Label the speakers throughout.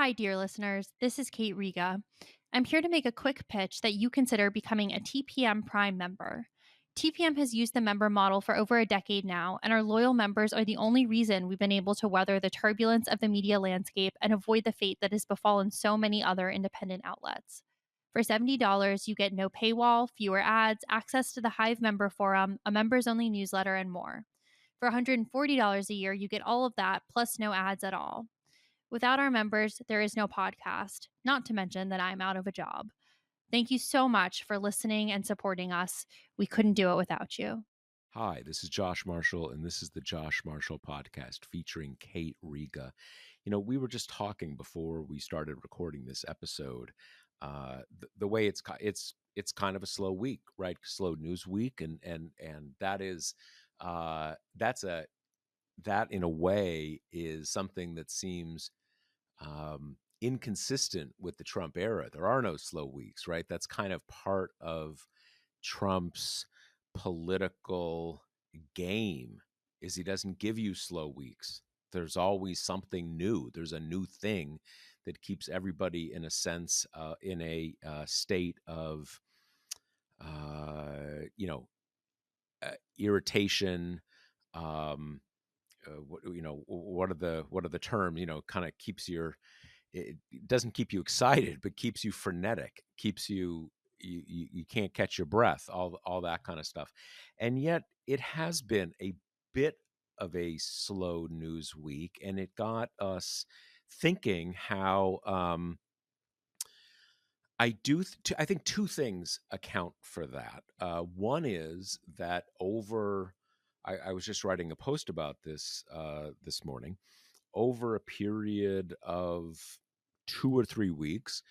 Speaker 1: Hi, dear listeners. This is Kate Riga. I'm here to make a quick pitch that you consider becoming a TPM Prime member. TPM has used the member model for over a decade now, and our loyal members are the only reason we've been able to weather the turbulence of the media landscape and avoid the fate that has befallen so many other independent outlets. For $70, you get no paywall, fewer ads, access to the Hive member forum, a members only newsletter, and more. For $140 a year, you get all of that, plus no ads at all. Without our members, there is no podcast, not to mention that I'm out of a job. Thank you so much for listening and supporting us. We couldn't do it without you.
Speaker 2: Hi, this is Josh Marshall, and this is the Josh Marshall podcast featuring Kate Riga. We were just talking before we started recording this episode. The way it's kind of a slow week, right? Slow news week, and that is that in a way is something that seems inconsistent with the Trump era. There are no slow weeks, right? That's kind of part of Trump's political game is he doesn't give you slow weeks. There's always something new. There's a new thing that keeps everybody in a sense in a state of you know irritation. Um, what are the terms? Kind of keeps your it doesn't keep you excited, but keeps you frenetic, keeps you can't catch your breath, all that kind of stuff. And yet it has been a bit of a slow news week, and it got us thinking how I think two things account for that. One is that I was just writing a post about this this morning. Over a period of 2 or 3 weeks,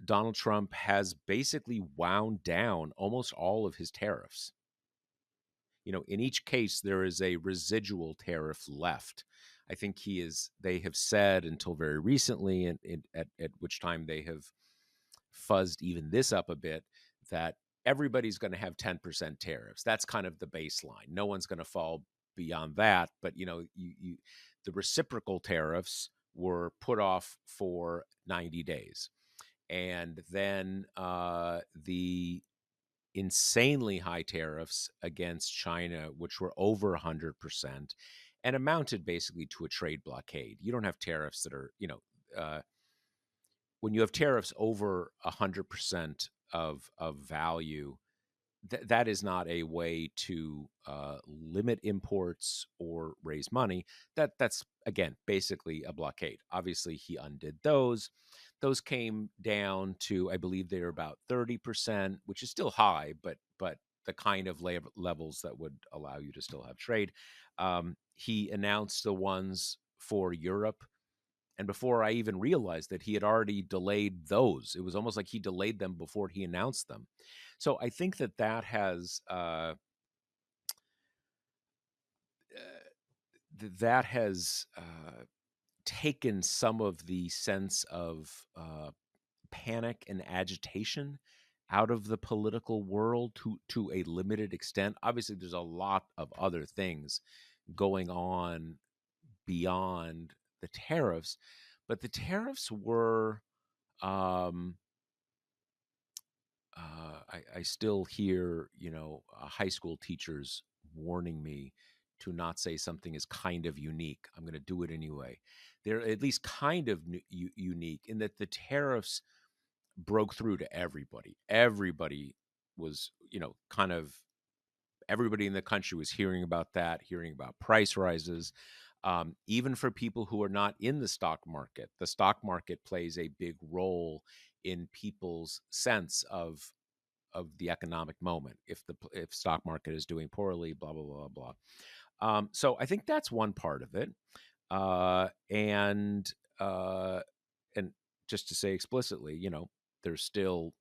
Speaker 2: Donald Trump has basically wound down almost all of his tariffs. In each case, there is a residual tariff left. I think they have said until very recently, and at which time they have fuzzed even this up a bit, that everybody's going to have 10% tariffs. That's kind of the baseline. No one's going to fall beyond that. But, the reciprocal tariffs were put off for 90 days. And then the insanely high tariffs against China, which were over 100% and amounted basically to a trade blockade. You don't have tariffs that are, when you have tariffs over 100% of value, that is not a way to limit imports or raise money. That's again basically a blockade. Obviously, he undid those. Those came down to, I believe, they were about 30%, which is still high, but the kind of levels that would allow you to still have trade. He announced the ones for Europe, and before I even realized that, he had already delayed those. It was almost like he delayed them before he announced them. So I think that has taken some of the sense of panic and agitation out of the political world to a limited extent. Obviously, there's a lot of other things going on beyond the tariffs, but the tariffs were. Um, I still hear, high school teachers warning me to not say something is kind of unique. I'm going to do it anyway. They're at least kind of unique in that the tariffs broke through to everybody. Everybody was, kind of everybody in the country was hearing about that, hearing about price rises. Even for people who are not in the stock market, the stock market plays a big role in people's sense of the economic moment. If stock market is doing poorly, blah blah blah blah. So I think that's one part of it, and and just to say explicitly, there's still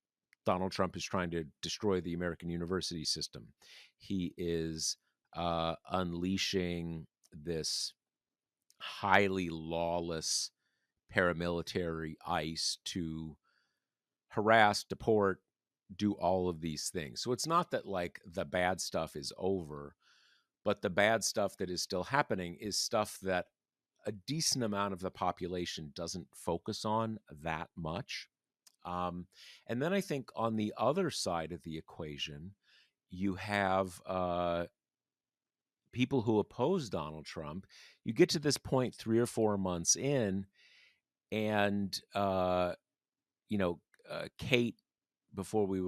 Speaker 2: Donald Trump is trying to destroy the American university system. He is unleashing this highly lawless paramilitary ICE to harass, deport, do all of these things. So it's not that like the bad stuff is over, but the bad stuff that is still happening is stuff that a decent amount of the population doesn't focus on that much. Um, and then I think on the other side of the equation, you have people who oppose Donald Trump. You get to this point 3 or 4 months in, and you know, Kate, before we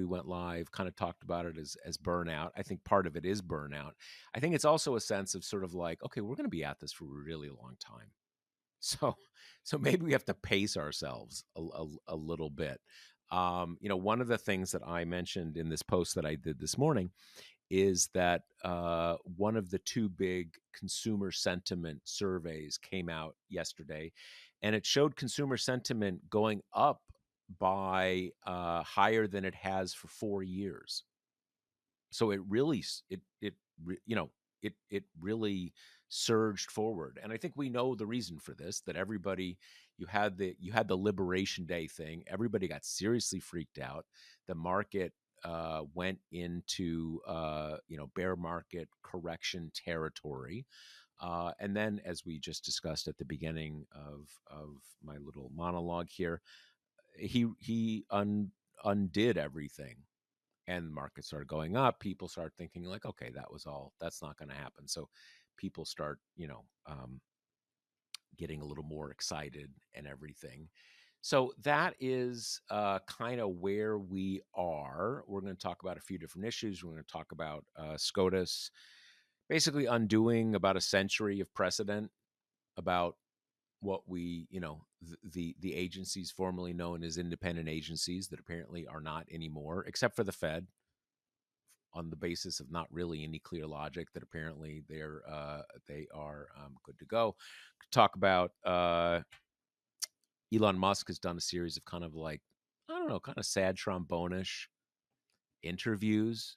Speaker 2: went live, kind of talked about it as burnout. I think part of it is burnout. I think it's also a sense of sort of like, okay, we're going to be at this for a really long time. So, so maybe we have to pace ourselves a little bit. One of the things that I mentioned in this post that I did this morning is that one of the two big consumer sentiment surveys came out yesterday, and it showed consumer sentiment going up by higher than it has for 4 years. So it really it really surged forward, and I think we know the reason for this. That everybody, you had the Liberation Day thing. Everybody got seriously freaked out. The market went into bear market correction territory. And then, as we just discussed at the beginning of my little monologue here, he undid everything, and markets started going up. People start thinking like, okay, that's not going to happen. So people start, getting a little more excited and everything. So that is kind of where we are. We're going to talk about a few different issues. We're going to talk about SCOTUS basically undoing about a century of precedent about what the agencies formerly known as independent agencies that apparently are not anymore, except for the Fed, on the basis of not really any clear logic, that apparently they are good to go. Talk about Elon Musk has done a series of kind of like, I don't know, kind of sad trombone-ish interviews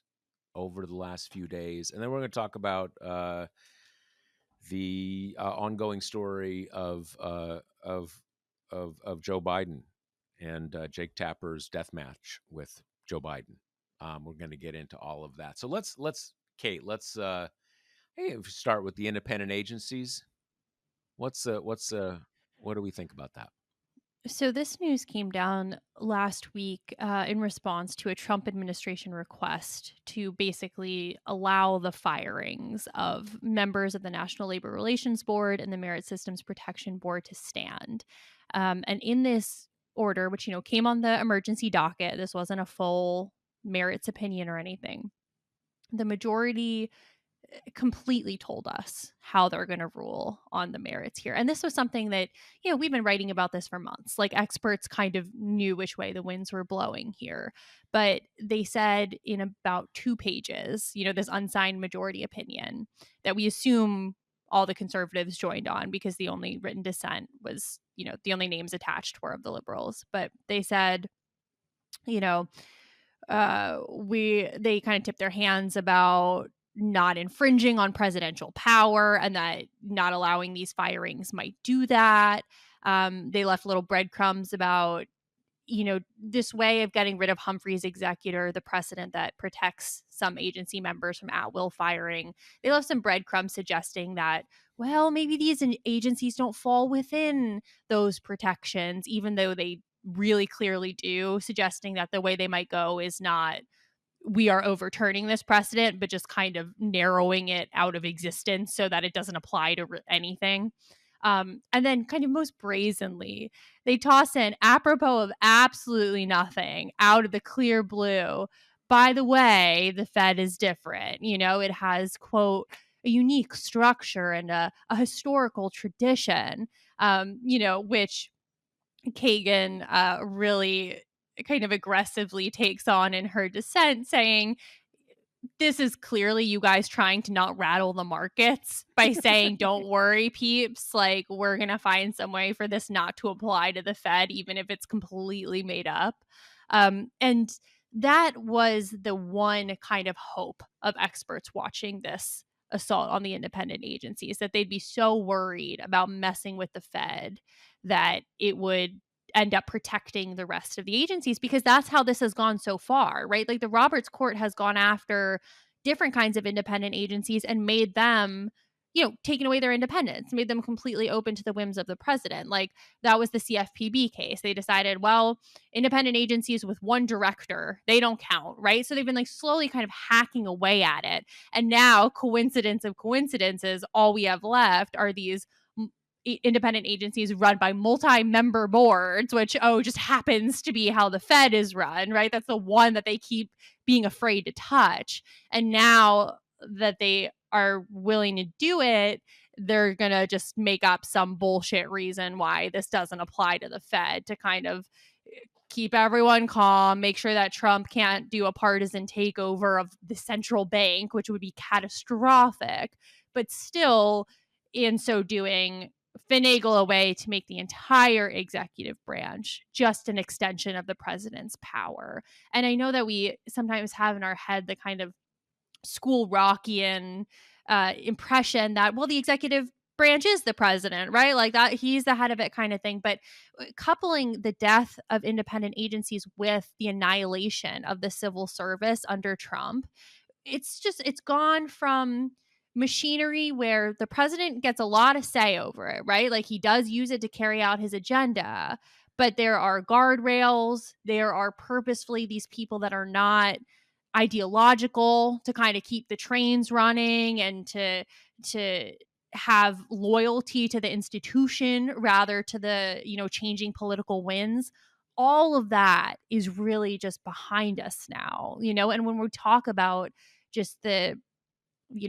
Speaker 2: over the last few days, and then we're going to talk about the ongoing story of Joe Biden and Jake Tapper's death match with Joe Biden. We're going to get into all of that. So let's Kate, let's hey, start with the independent agencies. What do we think about that?
Speaker 1: So, this news came down last week in response to a Trump administration request to basically allow the firings of members of the National Labor Relations Board and the Merit Systems Protection Board to stand. And in this order, which came on the emergency docket, this wasn't a full merits opinion or anything. The majority completely told us how they're going to rule on the merits here. And this was something that, we've been writing about this for months. Like, experts kind of knew which way the winds were blowing here. But they said in about 2 pages, this unsigned majority opinion that we assume all the conservatives joined on, because the only written dissent was, the only names attached were of the liberals. But they said, you know, they kind of tipped their hands about not infringing on presidential power, and that not allowing these firings might do that. They left little breadcrumbs about, this way of getting rid of Humphrey's executor, the precedent that protects some agency members from at-will firing. They left some breadcrumbs suggesting that, well, maybe these agencies don't fall within those protections, even though they really clearly do, suggesting that the way they might go is not, we are overturning this precedent, but just kind of narrowing it out of existence so that it doesn't apply to anything. And then, kind of most brazenly, they toss in, apropos of absolutely nothing, out of the clear blue, by the way, the Fed is different. It has, quote, a unique structure and a historical tradition, which Kagan really kind of aggressively takes on in her dissent, saying, this is clearly you guys trying to not rattle the markets by saying, don't worry, peeps, like, we're going to find some way for this not to apply to the Fed, even if it's completely made up. And that was the one kind of hope of experts watching this assault on the independent agencies, that they'd be so worried about messing with the Fed that it would end up protecting the rest of the agencies, because that's how this has gone so far, right? Like, the Roberts Court has gone after different kinds of independent agencies and made them, taken away their independence, made them completely open to the whims of the president. Like that was the CFPB case. They decided, well, independent agencies with one director, they don't count, right? So they've been like slowly kind of hacking away at it. And now, coincidence of coincidences, all we have left are these independent agencies run by multi-member boards, which just happens to be how the Fed is run, right? That's the one that they keep being afraid to touch. And now that they are willing to do it, they're going to just make up some bullshit reason why this doesn't apply to the Fed to kind of keep everyone calm, make sure that Trump can't do a partisan takeover of the central bank, which would be catastrophic. But still, in so doing, finagle a way to make the entire executive branch just an extension of the president's power. And I know that we sometimes have in our head the kind of school Rockian impression that, well, the executive branch is the president, right? Like that, he's the head of it kind of thing. But coupling the death of independent agencies with the annihilation of the civil service under Trump, it's gone from machinery where the president gets a lot of say over it, right? Like he does use it to carry out his agenda, but there are guardrails, there are purposefully these people that are not ideological to kind of keep the trains running and to have loyalty to the institution rather to the changing political winds. All of that is really just behind us now, and when we talk about just the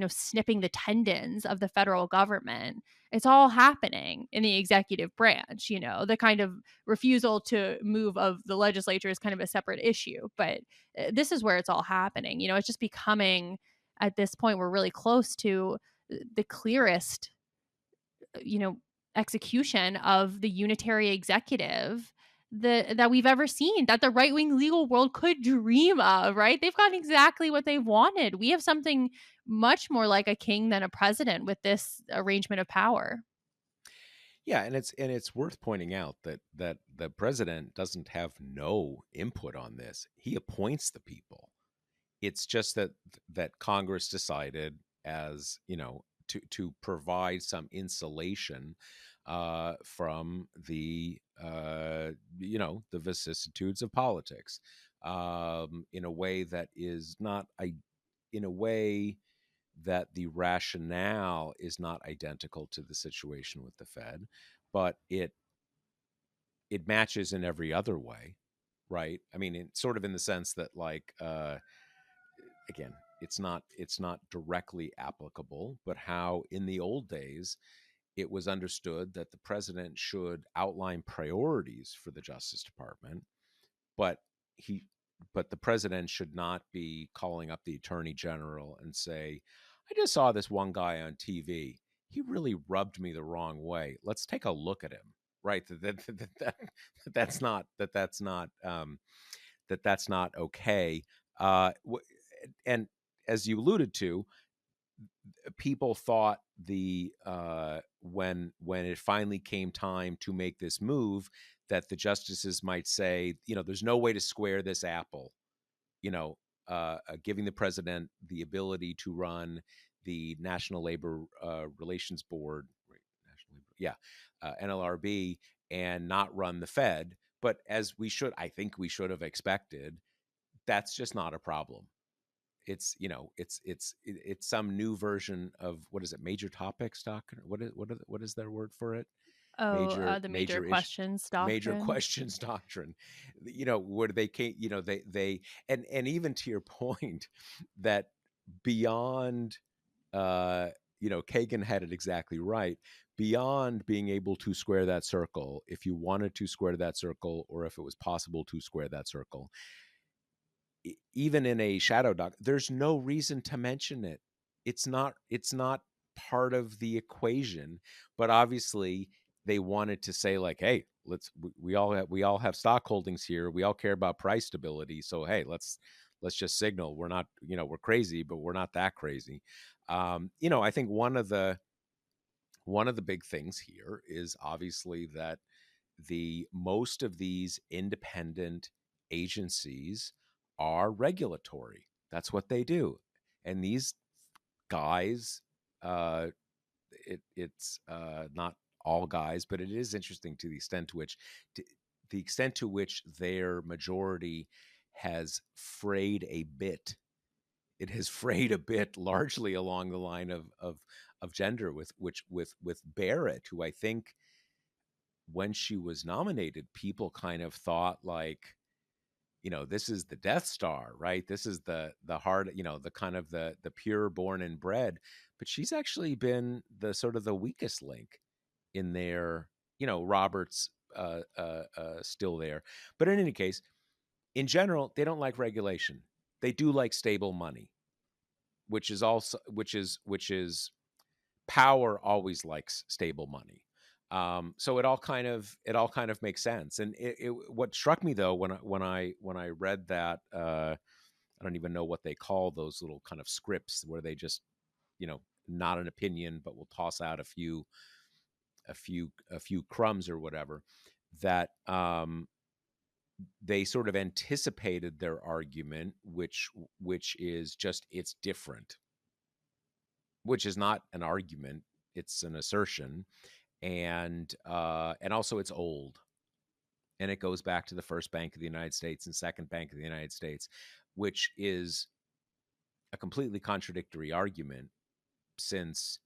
Speaker 1: snipping the tendons of the federal government, it's all happening in the executive branch. The kind of refusal to move of the legislature is kind of a separate issue, but this is where it's all happening. It's just becoming, at this point, we're really close to the clearest you know, execution of the unitary executive that we've ever seen, that the right wing legal world could dream of, right? They've gotten exactly what they've wanted. We have something much more like a king than a president with this arrangement of power.
Speaker 2: Yeah, and it's worth pointing out that the president doesn't have no input on this. He appoints the people. It's just that Congress decided, as you know, to provide some insulation from the vicissitudes of politics, in a way that is not in a way that the rationale is not identical to the situation with the Fed, but it matches in every other way, right? I mean, sort of in the sense that, like, again, it's not directly applicable, but how in the old days it was understood that the president should outline priorities for the Justice Department, but he but the president should not be calling up the attorney general and say, I just saw this one guy on TV, he really rubbed me the wrong way, let's take a look at him. Right, that's not that's not okay. And as you alluded to, people thought when it finally came time to make this move, that the justices might say, there's no way to square this apple, giving the president the ability to run the National Labor Relations Board, right, NLRB, and not run the Fed. But I think we should have expected, that's just not a problem. It's some new version of, what is it, major topics doctrine, what is their word for it,
Speaker 1: Oh,
Speaker 2: major
Speaker 1: the major
Speaker 2: major issue
Speaker 1: questions
Speaker 2: major
Speaker 1: doctrine.
Speaker 2: questions doctrine, where they can't, they and even to your point, that beyond, uh Kagan had it exactly right, beyond being able to square that circle, if you wanted to square that circle, or if it was possible to square that circle, even in a shadow doc, there's no reason to mention it. It's not part of the equation. But obviously they wanted to say, like, hey, we all have stock holdings here, we all care about price stability, so hey, let's just signal we're not, we're crazy, but we're not that crazy. I think one of the big things here is obviously that the most of these independent agencies are regulatory. That's what they do. And these guys, uh, it's not all guys, but it is interesting to the extent to which to, the extent to which their majority has frayed a bit. It has frayed a bit, largely along the line of gender, with Barrett, who I think when she was nominated, people kind of thought like, this is the Death Star, right? This is the hard, the kind of the pure born and bred. But she's actually been the sort of the weakest link in there. Roberts still there, but in any case, in general, they don't like regulation. They do like stable money, which is power always likes stable money. So it all kind of makes sense. And what struck me though when I read that, I don't even know what they call those little kind of scripts where they just, not an opinion, but will toss out a few crumbs or whatever. That they sort of anticipated their argument, which is just it's different, which is not an argument, it's an assertion. And also it's old, and it goes back to the first Bank of the United States and second Bank of the United States, which is a completely contradictory argument, since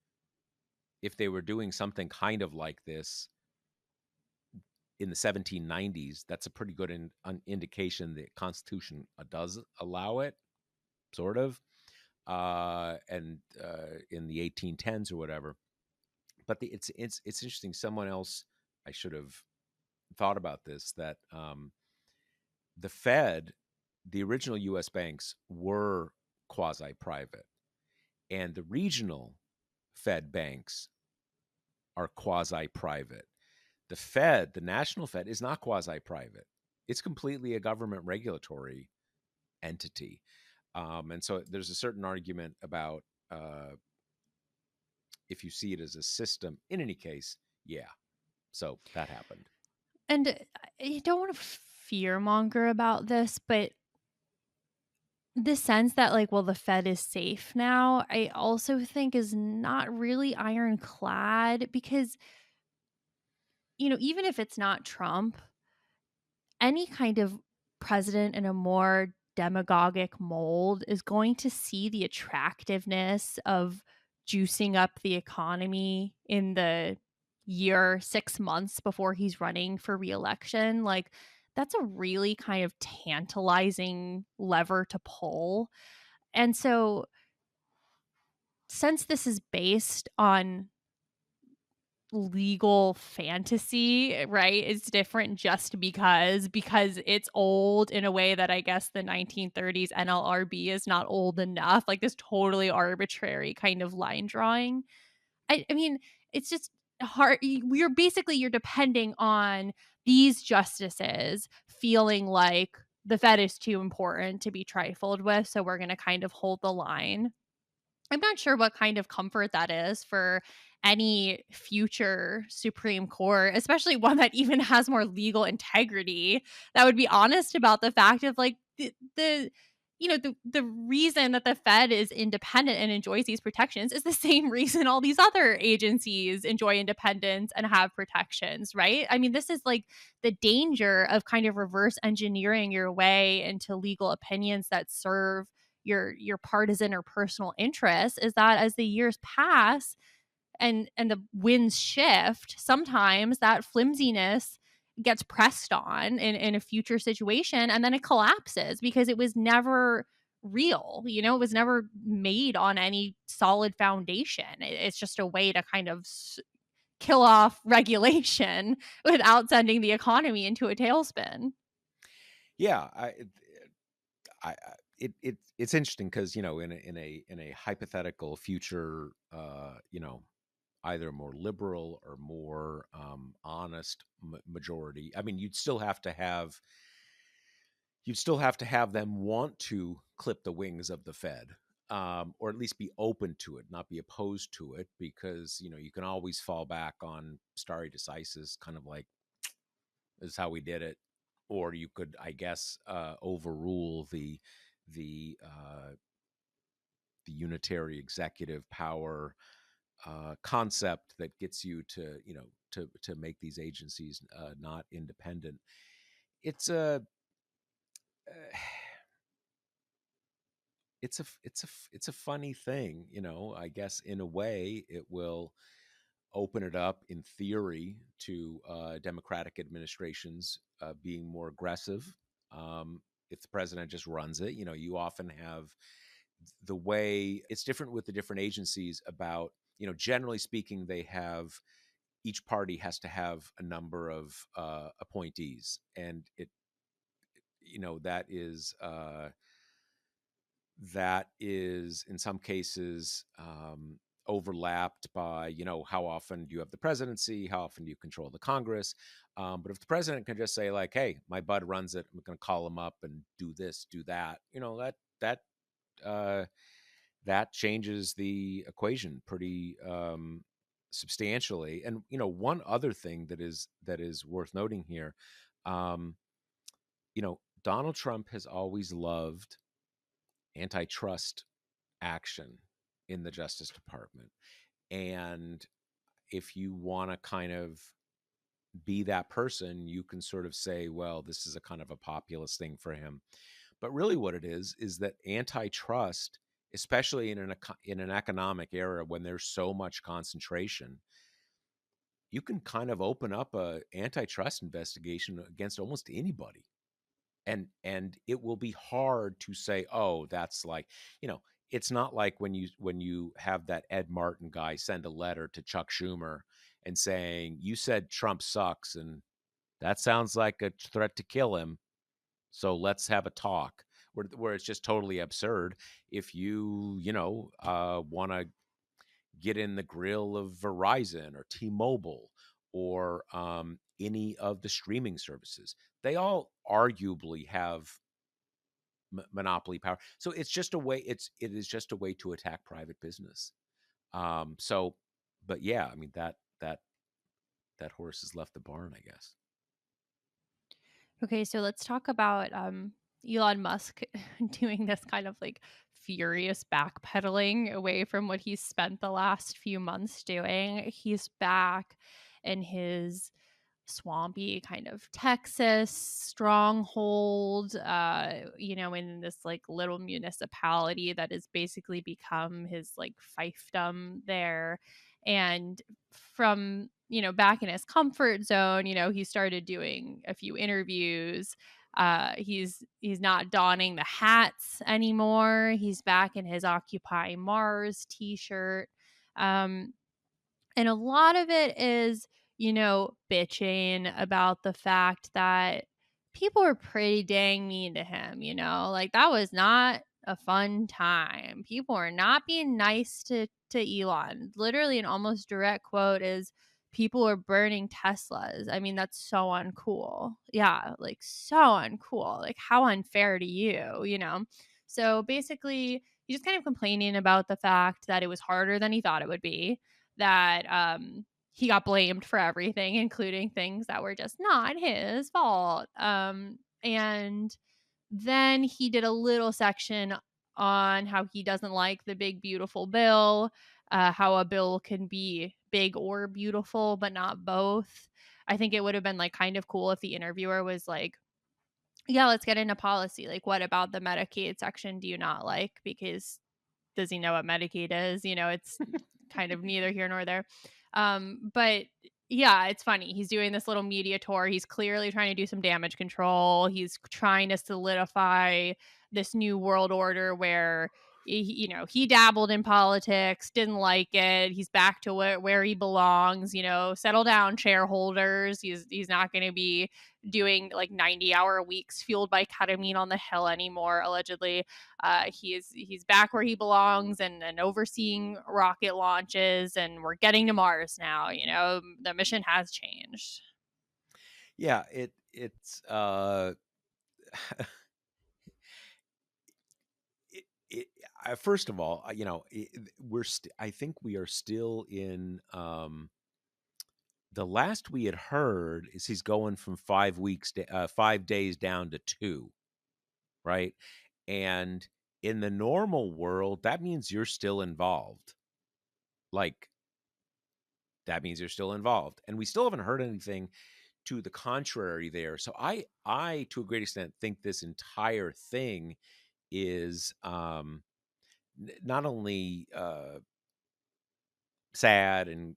Speaker 2: if they were doing something kind of like this in the 1790s, that's a pretty good indication the Constitution does allow it, sort of, and in the 1810s or whatever. But it's interesting. Someone else, I should have thought about this, that the Fed, the original U.S. banks were quasi-private, and the regional Fed banks are quasi-private. The Fed, the national Fed, is not quasi-private. It's completely a government regulatory entity. And so there's a certain argument about if you see it as a system. In any case, yeah. So that happened.
Speaker 1: And I don't want to fearmonger about this, but the sense that, like, well, the Fed is safe now, I also think is not really ironclad because, even if it's not Trump, any kind of president in a more demagogic mold is going to see the attractiveness of juicing up the economy in the year 6 months before he's running for reelection. Like, that's a really kind of tantalizing lever to pull. And so, since this is based on legal fantasy, right? It's different just because it's old in a way that I guess the 1930s NLRB is not old enough. Like this totally arbitrary kind of line drawing. I mean, it's just hard. You're depending on these justices feeling like the Fed is too important to be trifled with, so we're going to kind of hold the line. I'm not sure what kind of comfort that is for any future Supreme Court, especially one that even has more legal integrity, that would be honest about the fact of like the reason that the Fed is independent and enjoys these protections is the same reason all these other agencies enjoy independence and have protections, right? I mean, this is like the danger of kind of reverse engineering your way into legal opinions that serve your partisan or personal interests, is that as the years pass and the winds shift, sometimes that flimsiness gets pressed on in a future situation, and then it collapses because it was never real. It was never made on any solid foundation. It's just a way to kind of kill off regulation without sending the economy into a tailspin.
Speaker 2: Yeah, I it's interesting because in a hypothetical future, either more liberal or more honest majority. I mean, you'd still have to have them want to clip the wings of the Fed, or at least be open to it, not be opposed to it, because you can always fall back on stare decisis, kind of like this is how we did it, or you could, I guess, overrule the unitary executive power concept that gets you to, to make these agencies not independent. It's a it's a funny thing, I guess in a way it will open it up in theory to democratic administrations being more aggressive. If the president just runs it, you often have the way it's different with the different agencies about, generally speaking, they have each party has to have a number of appointees, and that is that is in some cases overlapped by, how often do you have the presidency, how often do you control the Congress. But if the president can just say like, hey, my bud runs it, I'm going to call him up and do this, do that, uh, that changes the equation pretty substantially. And one other thing that is worth noting here, um, Donald Trump has always loved antitrust action in the Justice Department. And if you want to kind of be that person, you can sort of say, well, this is a kind of a populist thing for him. But really what it is that antitrust, especially in an economic era when there's so much concentration, you can kind of open up a antitrust investigation against almost anybody. And it will be hard to say, oh, that's like, it's not like when you have that Ed Martin guy send a letter to Chuck Schumer and saying, you said Trump sucks and that sounds like a threat to kill him, so let's have a talk, where it's just totally absurd. If want to get in the grill of Verizon or T-Mobile or any of the streaming services, they all arguably have monopoly power. So it's just a way. It is just a way to attack private business. So, but yeah, I mean that horse has left the barn, I guess.
Speaker 1: Okay, so let's talk about Elon Musk doing this kind of like furious backpedaling away from what he's spent the last few months doing. He's back in his swampy kind of Texas stronghold, in this like little municipality that has basically become his like fiefdom there. And from, back in his comfort zone, he started doing a few interviews. He's not donning the hats anymore. He's back in his Occupy Mars t-shirt. Um, and a lot of it is, bitching about the fact that people are pretty dang mean to him, like that was not a fun time. People are not being nice to Elon. Literally an almost direct quote is people are burning Teslas. I mean, that's so uncool. Yeah, like so uncool. Like how unfair to you? So basically, he's just kind of complaining about the fact that it was harder than he thought it would be, that he got blamed for everything, including things that were just not his fault. And then he did a little section on how he doesn't like the big, beautiful bill, how a bill can be big or beautiful, but not both. I think it would have been like kind of cool if the interviewer was like, yeah, let's get into policy. Like, what about the Medicaid section do you not like? Because does he know what Medicaid is? It's kind of neither here nor there. But yeah, it's funny. He's doing this little media tour. He's clearly trying to do some damage control. He's trying to solidify this new world order where he dabbled in politics, didn't like it. He's back to where he belongs. Settle down, shareholders. He's not going to be doing like 90-hour weeks fueled by ketamine on the Hill anymore. Allegedly, he's back where he belongs, and overseeing rocket launches, and we're getting to Mars now. The mission has changed.
Speaker 2: Yeah, it's it, first of all, I think we are still in the last we had heard is he's going from 5 weeks to 5 days down to 2, right? And in the normal world, that means you're still involved. Like that means you're still involved. And we still haven't heard anything to the contrary there. So I to a great extent think this entire thing is not only sad and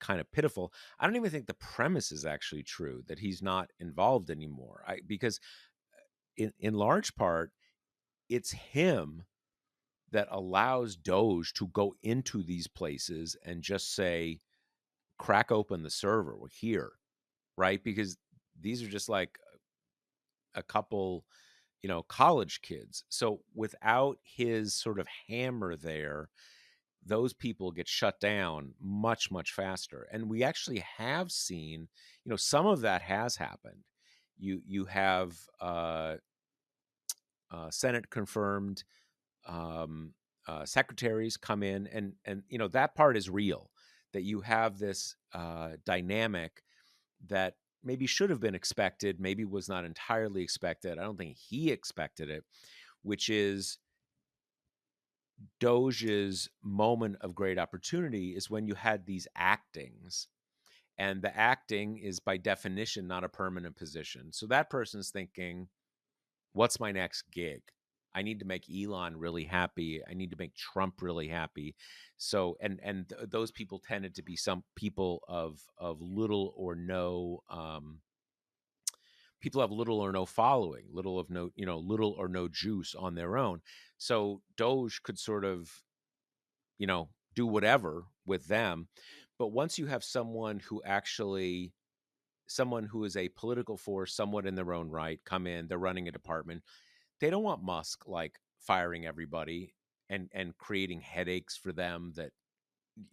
Speaker 2: kind of pitiful. I don't even think the premise is actually true that he's not involved anymore. Because in large part it's him that allows Doge to go into these places and just say, crack open the server, we're here, right? Because these are just like a couple, college kids. So without his sort of hammer there, those people get shut down much, much faster. And we actually have seen, some of that has happened. You have Senate confirmed secretaries come in, and that part is real. That you have this dynamic that maybe should have been expected, maybe was not entirely expected. I don't think he expected it, which is Doge's moment of great opportunity is when you had these actings. And the acting is by definition not a permanent position. So that person's thinking, what's my next gig? I need to make Elon really happy. I need to make Trump really happy. So, those people tended to be some people of little or no people have little or no following, little or no juice on their own. So Doge could sort of, do whatever with them. But once you have someone who is a political force, somewhat in their own right, come in, they're running a department. They don't want Musk like firing everybody and creating headaches for them that,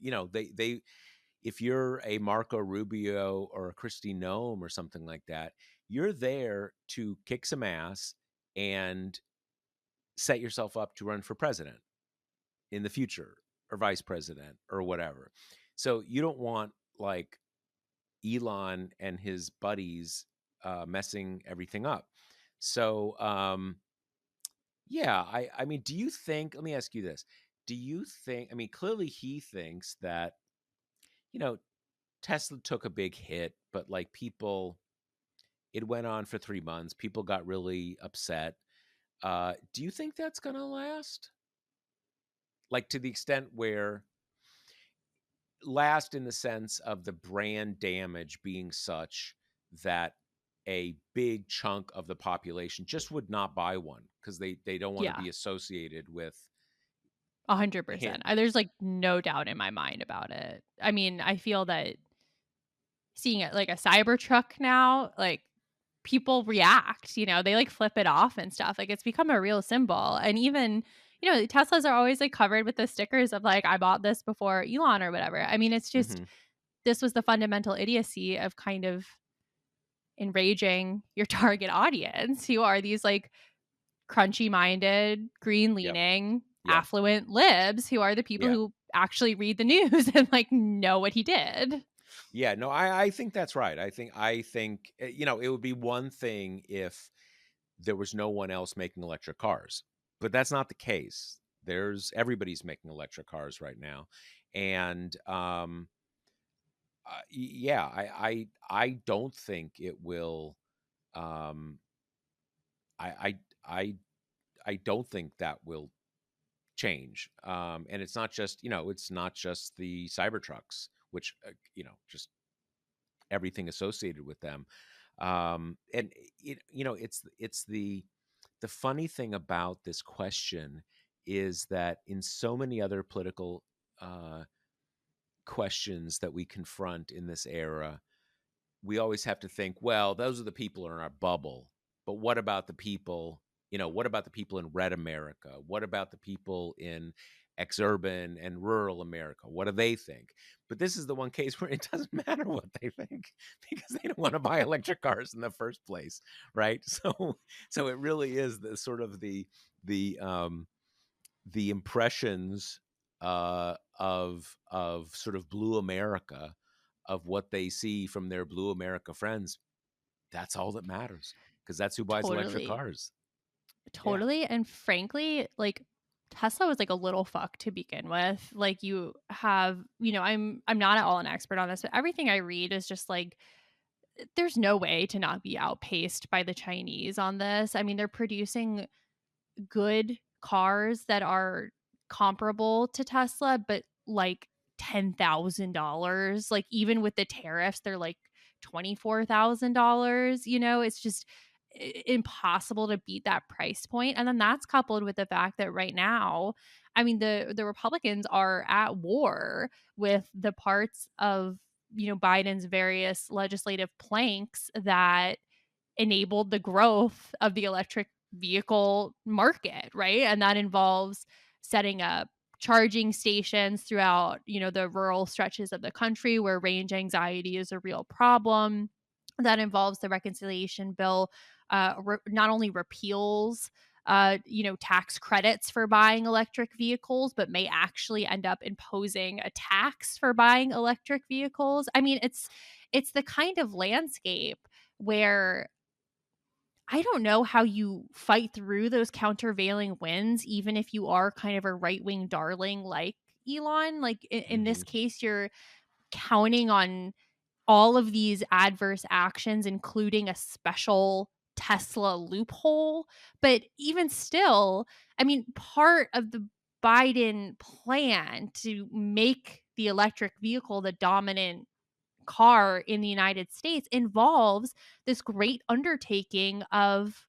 Speaker 2: they if you're a Marco Rubio or a Kristi Noem or something like that, you're there to kick some ass and set yourself up to run for president in the future or vice president or whatever. So you don't want like Elon and his buddies messing everything up. So yeah, I mean, do you think? Let me ask you this: do you think? I mean, clearly he thinks that you know Tesla took a big hit, but like people, it went on for 3 months. People got really upset. Do you think that's going to last? Like to the extent where last in the sense of the brand damage being such that a big chunk of the population just would not buy one because they don't want to
Speaker 1: Yeah,
Speaker 2: be associated with him.
Speaker 1: 100%. There's like no doubt in my mind about it. I mean, I feel that seeing it like a Cybertruck now, like people react, they like flip it off and stuff. Like it's become a real symbol. And even, Teslas are always like covered with the stickers of like, I bought this before Elon or whatever. I mean, it's just,
Speaker 2: Hmm.
Speaker 1: this was the fundamental idiocy of kind of enraging your target audience who are these like crunchy minded, green
Speaker 2: Yep.
Speaker 1: leaning,
Speaker 2: Yeah.
Speaker 1: affluent libs who are the people
Speaker 2: Yeah.
Speaker 1: who actually read the news and like know what he did.
Speaker 2: Yeah. No, I think that's right. I think it would be one thing if there was no one else making electric cars, but that's not the case. Everybody's making electric cars right now, and yeah, I don't think it will. Um, I I I I don't think that will change. And it's not just the Cybertrucks, which just everything associated with them. And it's the funny thing about this question is that in so many other political uh, questions that we confront in this era, we always have to think, well, those are the people in our bubble. But what about the people, what about the people in red America? What about the people in exurban and rural America? What do they think? But this is the one case where it doesn't matter what they think because they don't want to buy electric cars in the first place, right? So it really is the sort of the the impressions of sort of blue America, of what they see from their blue America friends. That's all that matters because that's who buys electric
Speaker 1: Totally.
Speaker 2: cars. Yeah.
Speaker 1: Totally. And frankly, like Tesla was like a little fuck to begin with. Like you have, I'm not at all an expert on this, but everything I read is just like there's no way to not be outpaced by the Chinese on this. I mean, they're producing good cars that are comparable to Tesla, but like $10,000. Like even with the tariffs, they're like $24,000. It's just impossible to beat that price point. And then that's coupled with the fact that right now, I mean, the Republicans are at war with the parts of Biden's various legislative planks that enabled the growth of the electric vehicle market, right? And that involves setting up charging stations throughout, the rural stretches of the country where range anxiety is a real problem. That involves the reconciliation bill, not only repeals tax credits for buying electric vehicles, but may actually end up imposing a tax for buying electric vehicles. I mean, it's the kind of landscape where I don't know how you fight through those countervailing winds, even if you are kind of a right wing darling like Elon. Like in this
Speaker 2: Hmm.
Speaker 1: case, you're counting on all of these adverse actions, including a special Tesla loophole. But even still, I mean, part of the Biden plan to make the electric vehicle the dominant car in the United States involves this great undertaking of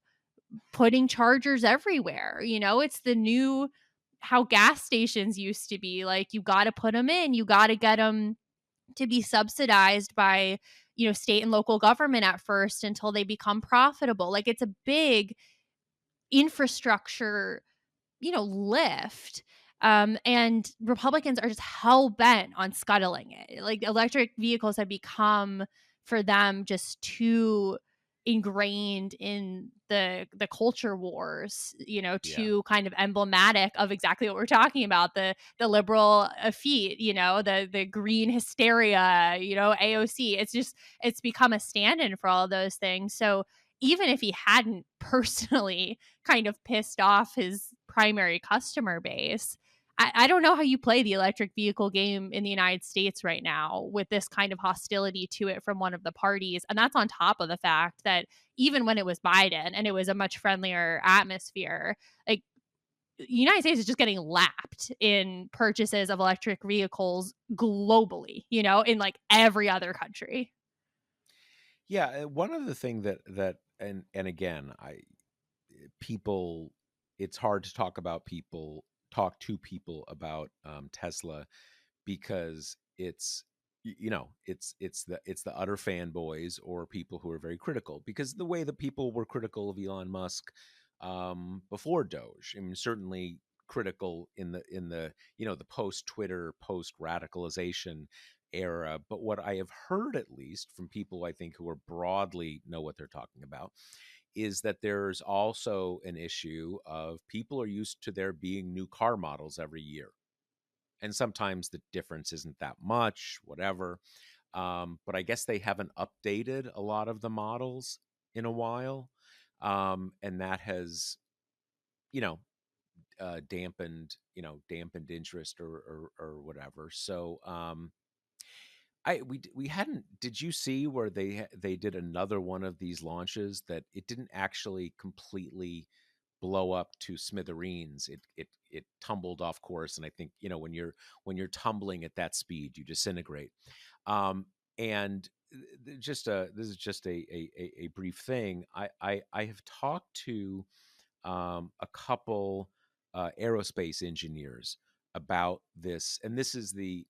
Speaker 1: putting chargers everywhere. It's the new how gas stations used to be. Like you got to put them in, you got to get them to be subsidized by, state and local government at first until they become profitable. Like it's a big infrastructure lift. And Republicans are just hell bent on scuttling it. Like electric vehicles have become for them just too ingrained in the culture wars,
Speaker 2: Yeah.
Speaker 1: too kind of emblematic of exactly what we're talking about, the liberal feat, the green hysteria, AOC. It's become a stand-in for all of those things. So even if he hadn't personally kind of pissed off his primary customer base. I don't know how you play the electric vehicle game in the United States right now with this kind of hostility to it from one of the parties. And that's on top of the fact that even when it was Biden and it was a much friendlier atmosphere, like the United States is just getting lapped in purchases of electric vehicles globally, in like every other country.
Speaker 2: Yeah, one other thing and again, I people it's hard to talk to people about Tesla because it's the utter fanboys or people who are very critical, because the way that people were critical of Elon Musk before Doge, I mean, certainly critical in the the post Twitter, post radicalization era. But what I have heard, at least from people I think who are broadly know what they're talking about, is that there's also an issue of people are used to there being new car models every year, and sometimes the difference isn't that much, whatever. But I guess they haven't updated a lot of the models in a while, and that has, you know, dampened interest or whatever. So, we hadn't. Did you see where they did another one of these launches that it didn't actually completely blow up to smithereens? It tumbled off course, and I think when you're tumbling at that speed, you disintegrate. And just this is just a brief thing. I have talked to a couple aerospace engineers about this, and this is the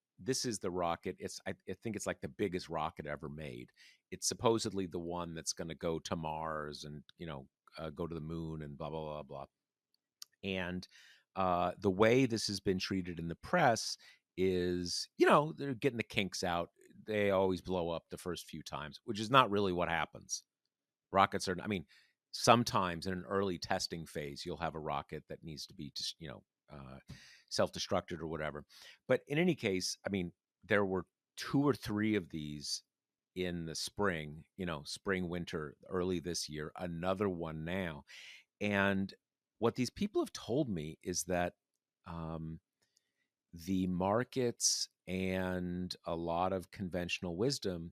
Speaker 2: rocket. I think it's like the biggest rocket ever made. It's supposedly the one that's going to go to Mars and go to the moon and blah blah blah blah. And the way this has been treated in the press is, they're getting the kinks out. They always blow up the first few times, which is not really what happens. Rockets are, I mean, sometimes in an early testing phase, you'll have a rocket that needs to be just, self-destructed or whatever. But in any case, I mean, there were two or three of these in the spring, spring, winter, early this year, another one now. And what these people have told me is that um, the markets and a lot of conventional wisdom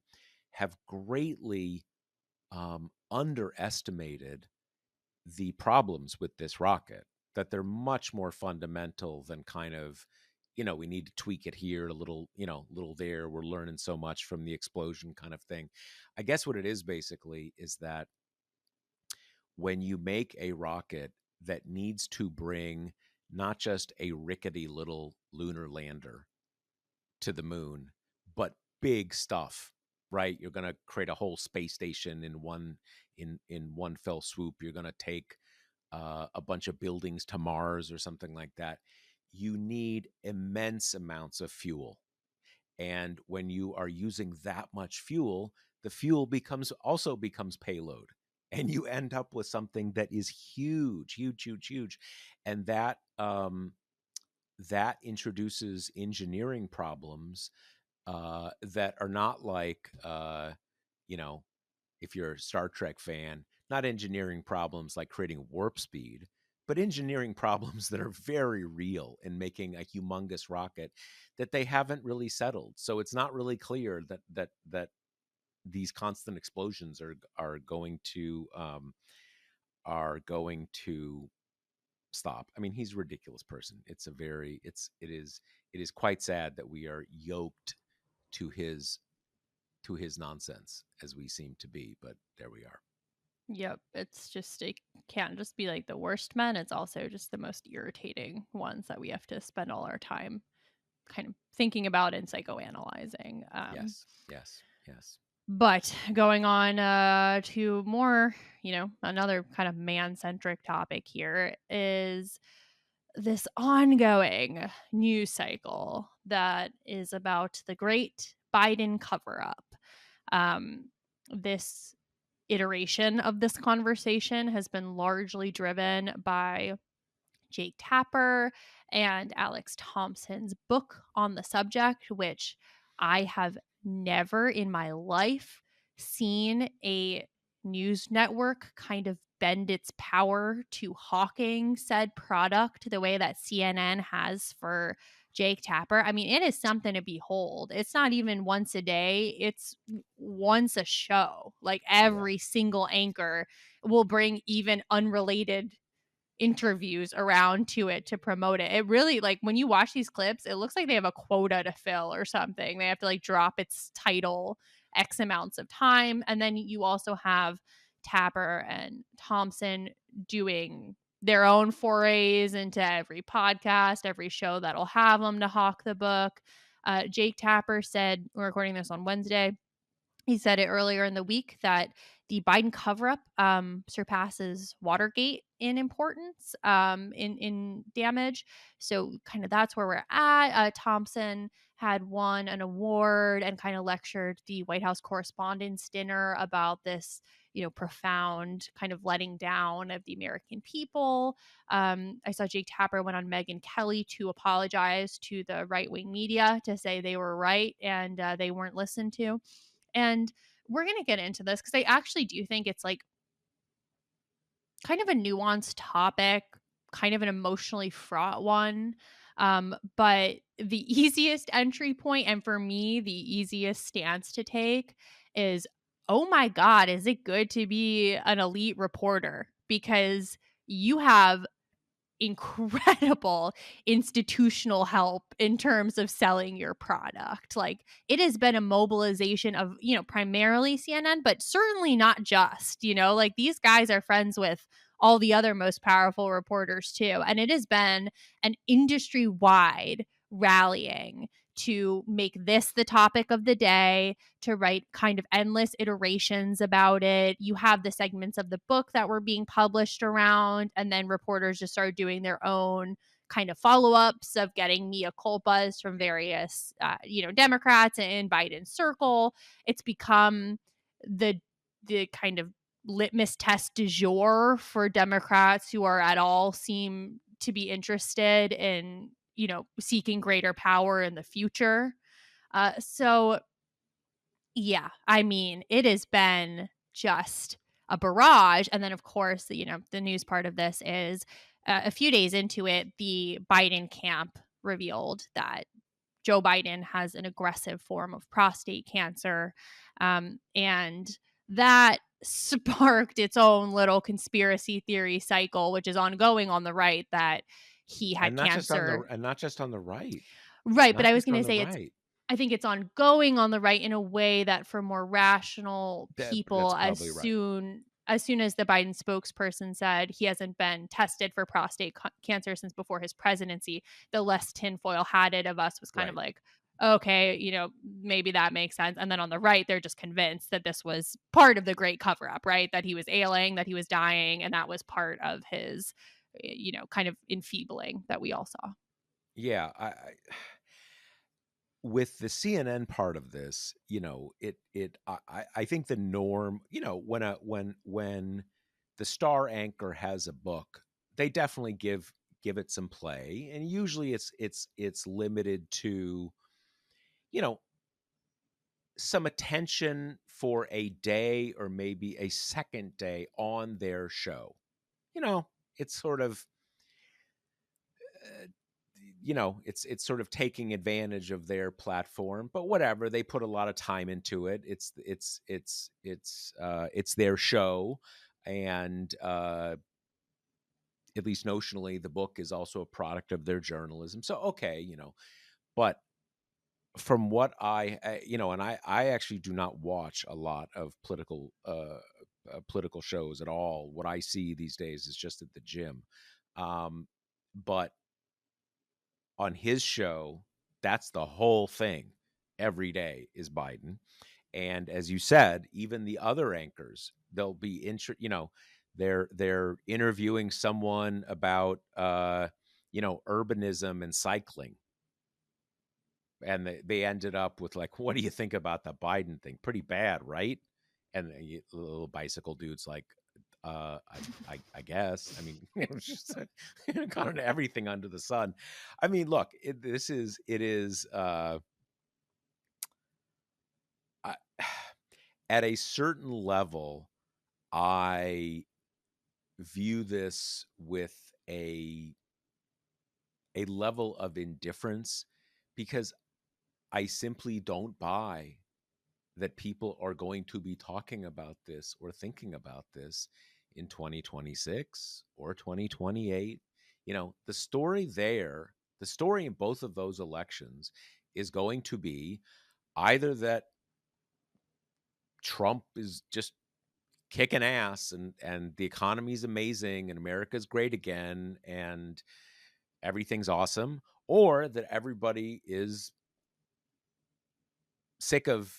Speaker 2: have greatly underestimated the problems with this rocket, that they're much more fundamental than kind of, we need to tweak it here a little, a little there. We're learning so much from the explosion kind of thing. I guess what it is basically is that when you make a rocket that needs to bring not just a rickety little lunar lander to the moon, but big stuff, right? You're going to create a whole space station in one fell swoop. You're going to take a bunch of buildings to Mars or something like that. You need immense amounts of fuel, and when you are using that much fuel, the fuel becomes payload, and you end up with something that is huge, huge, huge, huge, and that introduces engineering problems that are not like, you know, if you're a Star Trek fan, not engineering problems like creating warp speed, but engineering problems that are very real in making a humongous rocket that they haven't really settled. So it's not really clear that these constant explosions are going to stop. I mean, he's a ridiculous person. It is quite sad that we are yoked to his nonsense as we seem to be, but there we are.
Speaker 1: Yep, it's just it can't just be like the worst men, it's also just the most irritating ones that we have to spend all our time kind of thinking about and psychoanalyzing.
Speaker 2: Yes, yes, yes.
Speaker 1: But going on to more, another kind of man centric topic here is this ongoing news cycle that is about the great Biden cover up. This iteration of this conversation has been largely driven by Jake Tapper and Alex Thompson's book on the subject, which I have never in my life seen a news network kind of bend its power to hawking said product the way that CNN has for Jake Tapper. I mean, it is something to behold. It's not even once a day, it's once a show. Like
Speaker 2: Yeah,
Speaker 1: every single anchor will bring even unrelated interviews around to it to promote it. It really, like, when you watch these clips, it looks like they have a quota to fill or something. They have to like drop its title X amounts of time. And then you also have Tapper and Thompson doing their own forays into every podcast, every show that'll have them to hawk the book. Jake Tapper said, we're recording this on Wednesday, he said it earlier in the week that the Biden cover up surpasses Watergate in importance, in damage. So kind of that's where we're at. Thompson had won an award and kind of lectured the White House Correspondents' Dinner about this, profound kind of letting down of the American people. I saw Jake Tapper went on Megyn Kelly to apologize to the right wing media to say they were right and they weren't listened to. And we're going to get into this because I actually do think it's like kind of a nuanced topic, kind of an emotionally fraught one. But the easiest entry point, and for me, the easiest stance to take is, oh my God, is it good to be an elite reporter? Because you have incredible institutional help in terms of selling your product. Like it has been a mobilization of, primarily CNN, but certainly not just, like these guys are friends with all the other most powerful reporters too. And it has been an industry wide rallying to make this the topic of the day, to write kind of endless iterations about it. You have the segments of the book that were being published around, and then reporters just started doing their own kind of follow-ups of getting mea culpas from various, Democrats in Biden's circle. It's become the kind of litmus test du jour for Democrats who are at all seem to be interested in, seeking greater power in the future. So yeah, I mean, it has been just a barrage. And then, of course, the news part of this is A few days into it, the Biden camp revealed that Joe Biden has an aggressive form of prostate cancer. And that sparked its own little conspiracy theory cycle, which is ongoing on the right, that he had cancer.
Speaker 2: and not just on the right.
Speaker 1: Right, but
Speaker 2: Not
Speaker 1: I was
Speaker 2: just on
Speaker 1: gonna
Speaker 2: the
Speaker 1: say
Speaker 2: right.
Speaker 1: I think it's ongoing on the right in a way that for more rational
Speaker 2: That's
Speaker 1: people,
Speaker 2: probably right.
Speaker 1: as soon as the Biden spokesperson said he hasn't been tested for prostate cancer since before his presidency, the less tinfoil hatted of us was kind of
Speaker 2: Right.
Speaker 1: like, okay, maybe that makes sense. And then on the right, they're just convinced that this was part of the great cover up, right? That he was ailing, that he was dying, and that was part of his, kind of enfeebling that we all saw.
Speaker 2: Yeah, with the CNN part of this, I think the norm, when the star anchor has a book, they definitely give it some play, and usually it's limited to, you know, some attention for a day or maybe a second day on their show. You know, it's sort of uh, it's sort of taking advantage of their platform, but whatever, they put a lot of time into it. It's their show, and at least notionally the book is also a product of their journalism, so okay, but from what and I actually do not watch a lot of political shows at all. What I see these days is just at the gym. But on his show, that's the whole thing. Every day is Biden. And as you said, even the other anchors, they'll be they're interviewing someone about urbanism and cycling. And they ended up with like, what do you think about the Biden thing? Pretty bad, right? And the little bicycle dude's like, I guess. I mean, it's just kind of everything under the sun. I mean, look, it is I, at a certain level, I view this with a a level of indifference because I simply don't buy that people are going to be talking about this or thinking about this in 2026 or 2028. The story in both of those elections is going to be either that Trump is just kicking ass and the economy's amazing and America's great again and everything's awesome, or that everybody is sick of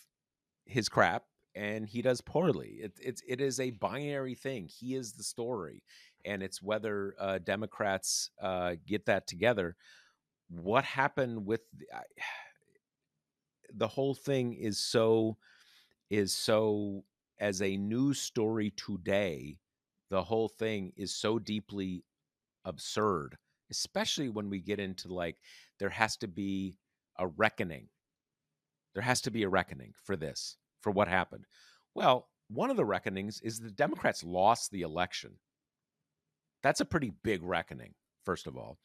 Speaker 2: his crap and he does poorly. It is a binary thing. He is the story, and it's whether Democrats get that together. What happened with the whole thing is so as a news story today. The whole thing is so deeply absurd, especially when we get into like there has to be a reckoning. There has to be a reckoning for this, for what happened. Well, one of the reckonings is the Democrats lost the election. That's a pretty big reckoning, first of all.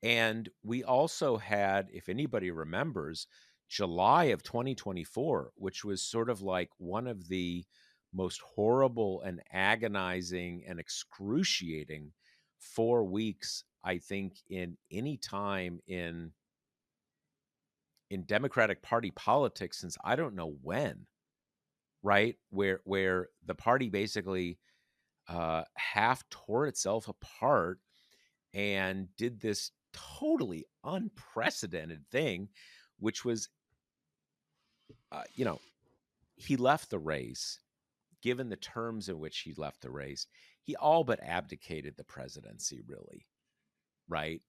Speaker 2: And we also had, if anybody remembers, July of 2024, which was sort of like one of the most horrible and agonizing and excruciating 4 weeks, I think, in any time in Democratic Party politics since I don't know when, right? Where the party basically half tore itself apart and did this totally unprecedented thing, which was, uh, you know, he left the race. Given the terms in which he left the race, he all but abdicated the presidency, really, right?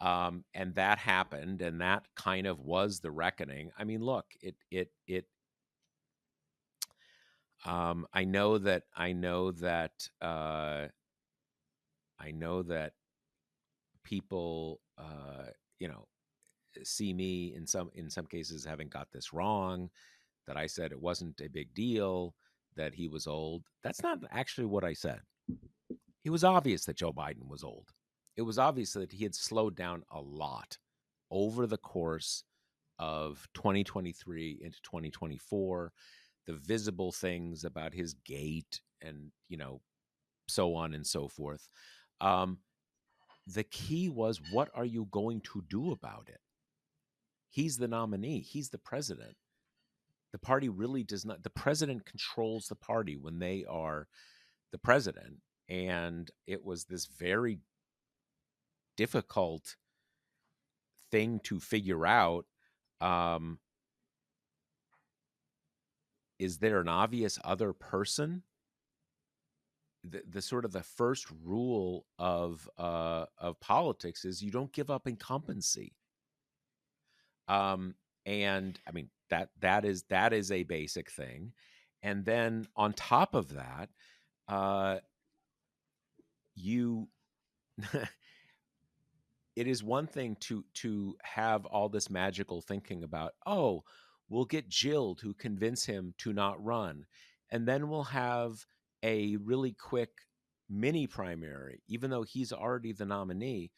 Speaker 2: And that happened, and that kind of was the reckoning. I mean, look, it I know that people, you know, see me in some cases having got this wrong. That I said it wasn't a big deal that he was old. That's not actually what I said. It was obvious that Joe Biden was old. it was obvious that he had slowed down a lot over the course of 2023 into 2024. The visible things about his gait and, so on and so forth. Um, the key was, what are you going to do about it? He's the nominee, he's the president. The party really does not, the president controls the party when they are the president. And it was this very difficult thing to figure out. Um, is there an obvious other person? The sort of the first rule of politics is you don't give up incumbency. And I mean that is a basic thing. And then on top of that, uh, you it is one thing to have all this magical thinking about, oh, we'll get Jill to convince him to not run, and then we'll have a really quick mini primary, even though he's already the nominee.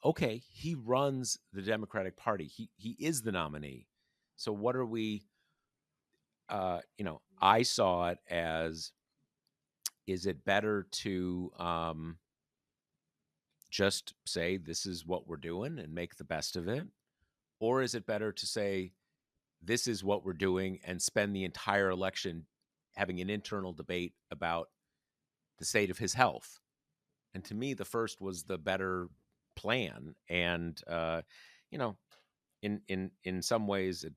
Speaker 2: Okay, he runs the Democratic Party. He is the nominee. So what are we? I saw it as: is it better to just say this is what we're doing and make the best of it, or is it better to say this is what we're doing and spend the entire election having an internal debate about the state of his health? And to me, the first was the better plan. And you know, in some ways, it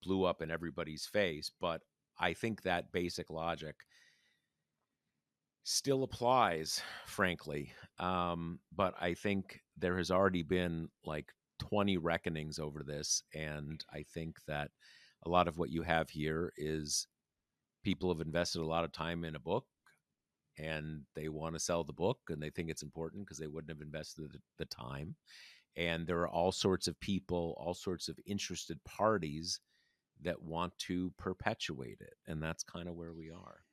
Speaker 2: blew up in everybody's face. But I think that basic logic still applies, frankly. But I think there has already been like 20 reckonings over this, and I think that a lot of what you have here is people have invested a lot of time in a book, and they want to sell the book, and they think it's important because they wouldn't have invested the time. And there are all sorts of people, all sorts of interested parties that want to perpetuate it, and that's kind of where we are.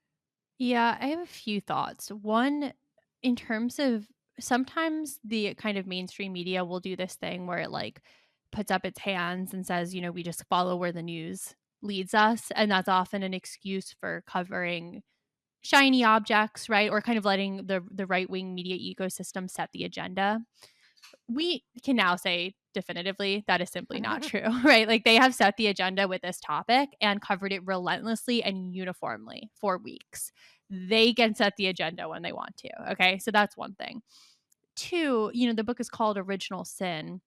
Speaker 1: Yeah, I have a few thoughts. One, in terms of sometimes the kind of mainstream media will do this thing where it like puts up its hands and says, we just follow where the news leads us. And that's often an excuse for covering shiny objects, right? Or kind of letting the right wing media ecosystem set the agenda. We can now say definitively that is simply not true, right? Like they have set the agenda with this topic and covered it relentlessly and uniformly for weeks. They can set the agenda when they want to. Okay. So that's one thing. Two, the book is called Original Sin,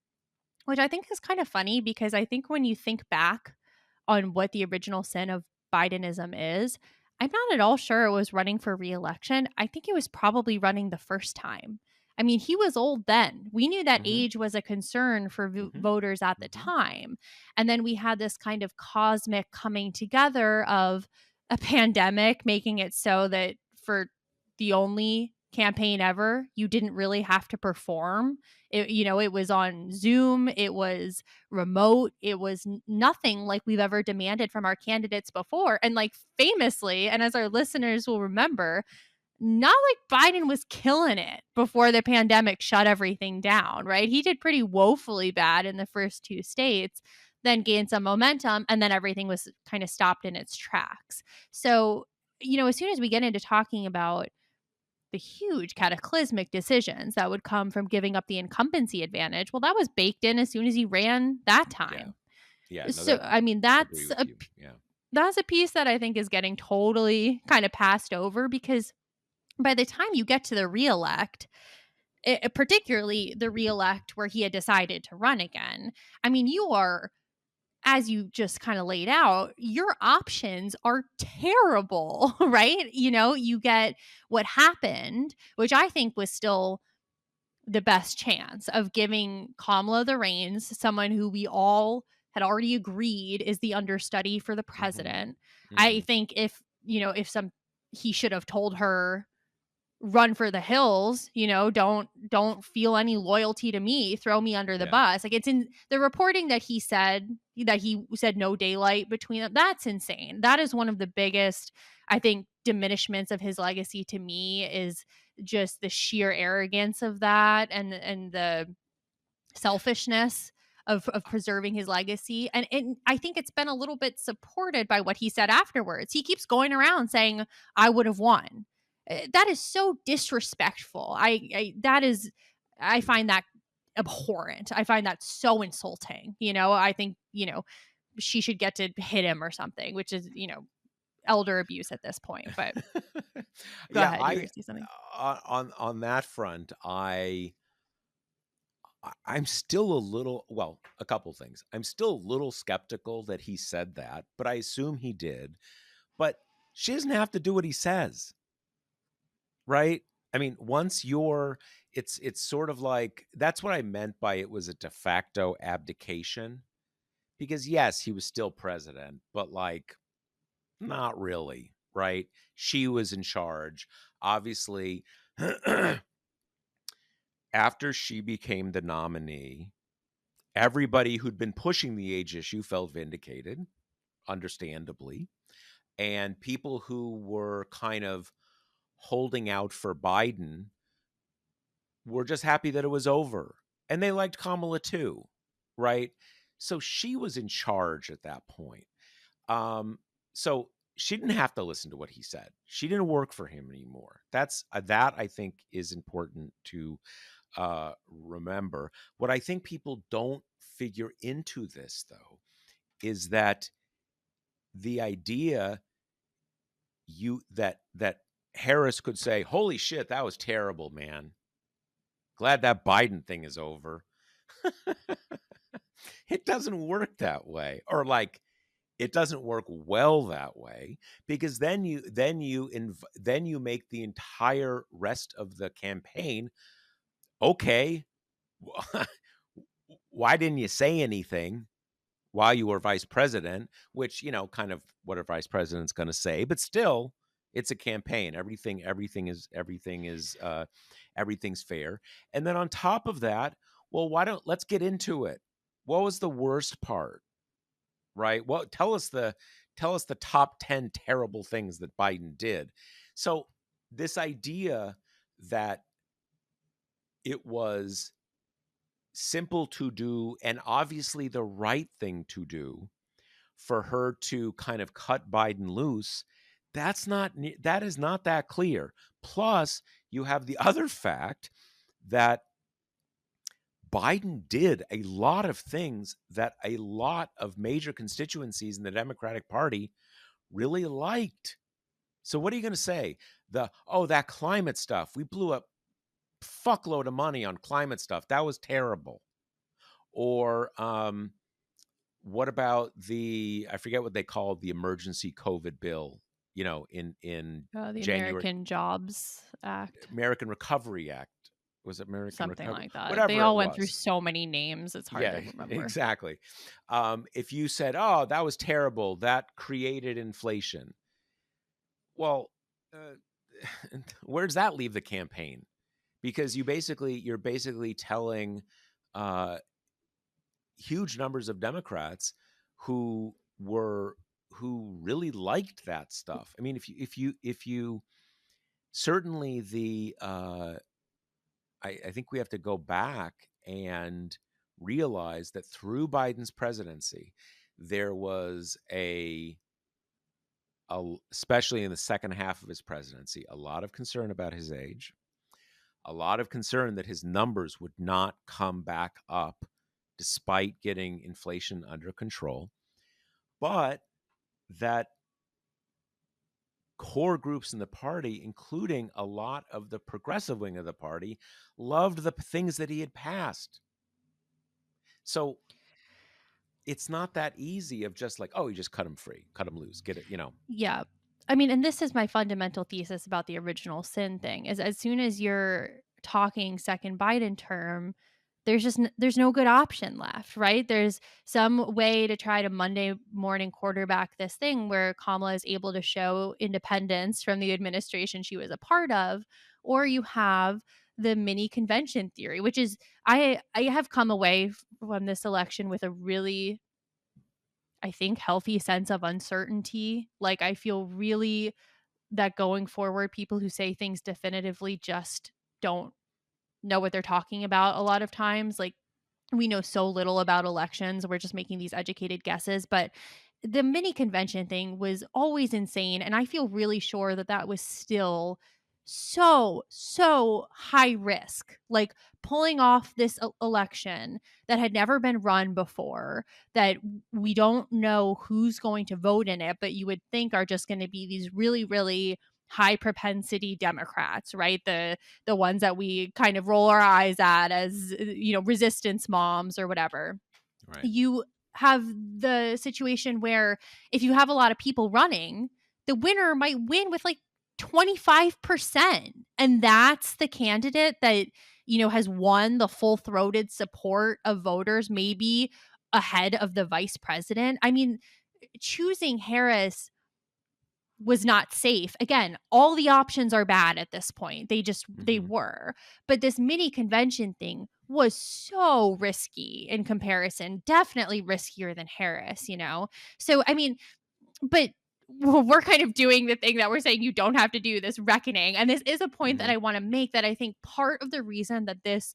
Speaker 1: which I think is kind of funny because I think when you think back on what the original sin of Bidenism is, I'm not at all sure it was running for reelection. I think it was probably running the first time. I mean, he was old then. We knew that
Speaker 2: Hmm.
Speaker 1: age was a concern for
Speaker 2: Hmm.
Speaker 1: voters at the
Speaker 2: Hmm.
Speaker 1: time. And then we had this kind of cosmic coming together of a pandemic, making it so that for the only campaign ever, you didn't really have to perform. It was on Zoom, it was remote, it was nothing like we've ever demanded from our candidates before. And like famously, and as our listeners will remember, not like Biden was killing it before the pandemic shut everything down, right? He did pretty woefully bad in the first two states, then gained some momentum, and then everything was kind of stopped in its tracks. So, as soon as we get into talking about the huge cataclysmic decisions that would come from giving up the incumbency advantage, well, that was baked in as soon as he ran that
Speaker 2: Yeah.
Speaker 1: time.
Speaker 2: Yeah. No,
Speaker 1: So,
Speaker 2: that
Speaker 1: I mean,
Speaker 2: I agree with you. Yeah.
Speaker 1: that's a piece that I think is getting totally kind of passed over because by the time you get to the reelect, particularly the reelect where he had decided to run again, I mean, you are, as you just kind of laid out, your options are terrible, right? You get what happened, which I think was still the best chance of giving Kamala the reins, someone who we all had already agreed is the understudy for the
Speaker 2: Hmm.
Speaker 1: president. I
Speaker 2: Hmm.
Speaker 1: think if he should have told her run for the hills, don't feel any loyalty to me, throw me under the
Speaker 2: Yeah.
Speaker 1: bus. Like it's in the reporting that he said no daylight between them. That's insane. That is one of the biggest, I think, diminishments of his legacy to me is just the sheer arrogance of that, and the selfishness of preserving his legacy. And I think it's been a little bit supported by what he said afterwards. He keeps going around saying, I would have won. That is so disrespectful. I find that abhorrent. I find that so insulting. I think, she should get to hit him or something, which is, elder abuse at this point. But go
Speaker 2: Yeah,
Speaker 1: ahead. You were going to say something.
Speaker 2: on that front, I'm still a little, well, a couple things. I'm still a little skeptical that he said that, but I assume he did. But she doesn't have to do what he says, right? I mean, once you're, it's sort of like, that's what I meant by it was a de facto abdication. Because yes, he was still president, but like not really, right? She was in charge. Obviously, after she became the nominee, everybody who'd been pushing the age issue felt vindicated, understandably. And people who were kind of holding out for Biden were just happy that it was over. And they liked Kamala too, right? So she was in charge at that point. So she didn't have to listen to what he said. She didn't work for him anymore. That I think is important to remember. What I think people don't figure into this, though, is that the idea that Harris could say, "Holy shit, that was terrible, man. Glad that Biden thing is over." It doesn't work that way, or like it doesn't work well that way, because then you make the entire rest of the campaign okay. Why didn't you say anything while you were vice president? Which, kind of what a vice president's going to say, but still, it's a campaign. Everything's fair. And then on top of that, well, let's get into it. What was the worst part, right? Well, tell us the top 10 terrible things that Biden did. So this idea that it was simple to do and obviously the right thing to do for her to kind of cut Biden loose, that is not that clear. Plus, you have the other fact that Biden did a lot of things that a lot of major constituencies in the Democratic Party really liked. So what are you going to say? That climate stuff, we blew up fuckload of money on climate stuff, that was terrible. Or what about I forget what they called the emergency COVID bill, in
Speaker 1: The
Speaker 2: January,
Speaker 1: American Jobs Act.
Speaker 2: American Recovery Act. Was it American
Speaker 1: Something
Speaker 2: Recovery?
Speaker 1: like that. They
Speaker 2: Whatever it
Speaker 1: all went through
Speaker 2: was.
Speaker 1: so many names, it's hard
Speaker 2: Yeah,
Speaker 1: to remember.
Speaker 2: exactly. If you said, "Oh, that was terrible. That created inflation." Well, where does that leave the campaign? Because you're basically telling uh, huge numbers of Democrats who really liked that stuff. I mean, if you certainly I think we have to go back and realize that through Biden's presidency, there was especially in the second half of his presidency, a lot of concern about his age, a lot of concern that his numbers would not come back up despite getting inflation under control, but that core groups in the party, including a lot of the progressive wing of the party, loved the things that he had passed. So it's not that easy of just like, oh, you just cut him free, cut him loose, get it.
Speaker 1: Yeah. I mean, and this is my fundamental thesis about the original sin thing is as soon as you're talking second Biden term, there's no good option left, right? There's some way to try to Monday morning quarterback this thing where Kamala is able to show independence from the administration she was a part of, or you have the mini convention theory, which is I have come away from this election with a really, I think, healthy sense of uncertainty. Like I feel really that going forward, people who say things definitively just don't know what they're talking about a lot of times. Like, we know so little about elections. We're just making these educated guesses. But the mini convention thing was always insane. And I feel really sure that that was still so high risk. Like, pulling off this election that had never been run before, that we don't know who's going to vote in it, but you would think are just going to be these really high propensity Democrats, right? The ones that we kind of roll our eyes at as, resistance moms or whatever.
Speaker 2: Right.
Speaker 1: You have the situation where if you have a lot of people running, the winner might win with like 25%. And that's the candidate that, has won the full throated support of voters, maybe ahead of the vice president. I mean, choosing Harris was not safe. Again, all the options are bad at this point. They
Speaker 2: Hmm.
Speaker 1: were. But this mini convention thing was so risky in comparison, definitely riskier than Harris. So I mean, but we're kind of doing the thing that we're saying you don't have to do, this reckoning. And this is a point that
Speaker 2: Hmm.
Speaker 1: I want to make, that I think part of the reason that this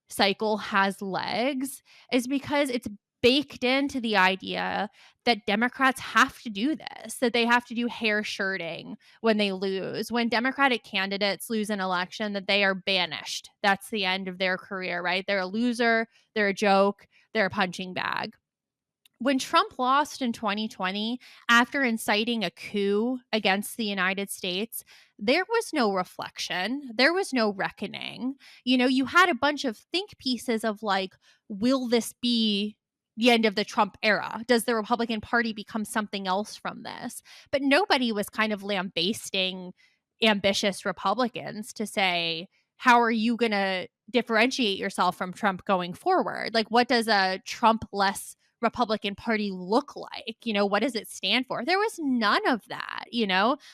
Speaker 1: cycle has legs is because it's baked into the idea that Democrats have to do this, that they have to do hair shirting when they lose. When Democratic candidates lose an election, that they are banished. That's the end of their career, right? They're a loser, they're a joke, they're a punching bag. When Trump lost in 2020 after inciting a coup against the United States, there was no reflection. There was no reckoning. You had a bunch of think pieces of like, will this be the end of the Trump era? Does the Republican Party become something else from this? But nobody was kind of lambasting ambitious Republicans to say, how are you going to differentiate yourself from Trump going forward? Like, what does a Trump less Republican Party look like? What does it stand for? There was none of that.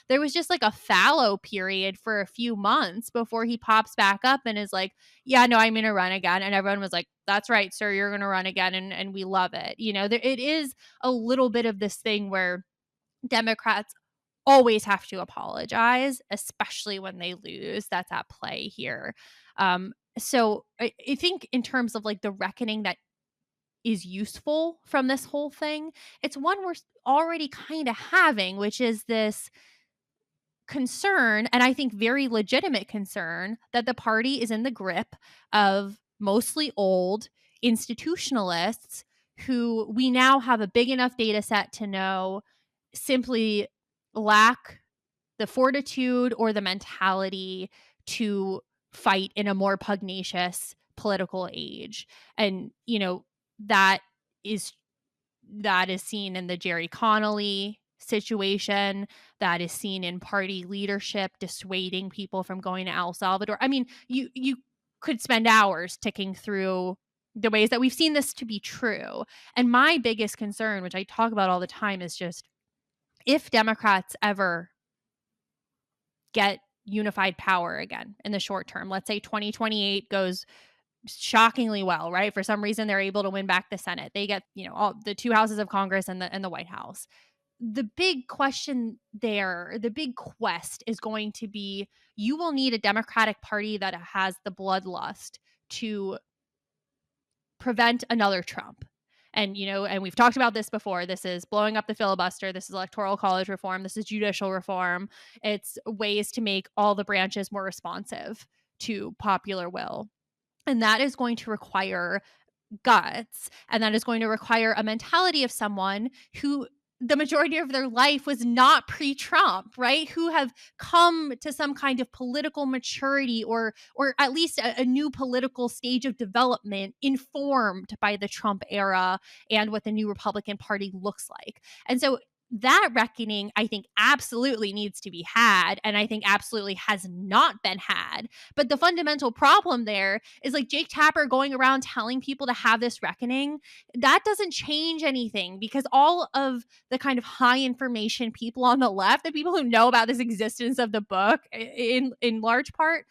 Speaker 1: There was just like a fallow period for a few months before he pops back up and is like, yeah, no, I'm going to run again. And everyone was like, that's right, sir, you're going to run again. And we love it. It is a little bit of this thing where Democrats always have to apologize, especially when they lose. That's at play here. So I think in terms of like the reckoning that is useful from this whole thing, it's one we're already kind of having, which is this concern, and I think very legitimate concern, that the party is in the grip of mostly old institutionalists who we now have a big enough data set to know simply lack the fortitude or the mentality to fight in a more pugnacious political age. And, that is that is seen in the Jerry Connolly situation, that is seen in party leadership dissuading people from going to El Salvador. I mean, you could spend hours ticking through the ways that we've seen this to be true. And my biggest concern, which I talk about all the time, is just if Democrats ever get unified power again in the short term, let's say 2028 goes shockingly well, right? For some reason, they're able to win back the Senate. They get, all the two houses of Congress and the White House. The big question there, the big quest is going to be, you will need a Democratic Party that has the bloodlust to prevent another Trump. And we've talked about this before. This is blowing up the filibuster. This is electoral college reform. This is judicial reform. It's ways to make all the branches more responsive to popular will. And that is going to require guts. And that is going to require a mentality of someone who the majority of their life was not pre-Trump, right? Who have come to some kind of political maturity or at least a new political stage of development informed by the Trump era and what the new Republican Party looks like. And so that reckoning, I think, absolutely needs to be had, and I think absolutely has not been had. But the fundamental problem there is like Jake Tapper going around telling people to have this reckoning. That doesn't change anything, because all of the kind of high information people on the left, the people who know about this existence of the book in large part,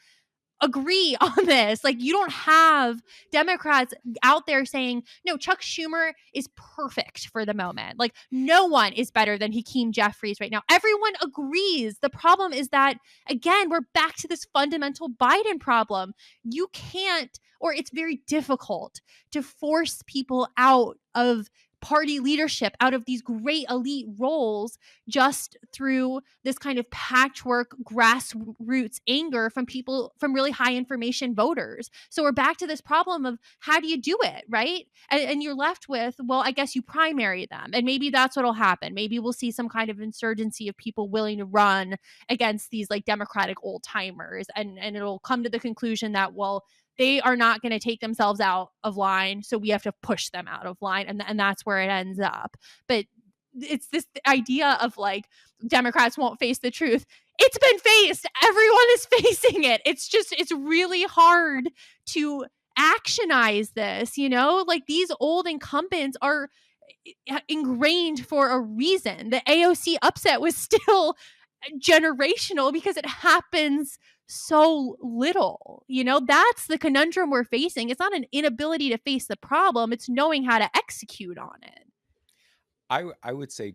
Speaker 1: agree on this. Like, you don't have Democrats out there saying, no, Chuck Schumer is perfect for the moment. Like, no one is better than Hakeem Jeffries right now. Everyone agrees. The problem is that, again, we're back to this fundamental Biden problem. You can't, or it's very difficult to force people out of party leadership, out of these great elite roles, just through this kind of patchwork grassroots anger from people, from really high information voters. So we're back to this problem of how do you do it, right? And you're left with, well, I guess you primary them. And maybe that's what'll happen. Maybe we'll see some kind of insurgency of people willing to run against these like Democratic old timers. And it'll come to the conclusion that, well, they are not going to take themselves out of line. So we have to push them out of line. And that's where it ends up. But it's this idea of like Democrats won't face the truth. It's been faced. Everyone is facing it. It's really hard to actionize this, like these old incumbents are ingrained for a reason. The AOC upset was still generational because it happens so little. That's the conundrum we're facing. It's not an inability to face the problem, it's knowing how to execute on it.
Speaker 2: I would say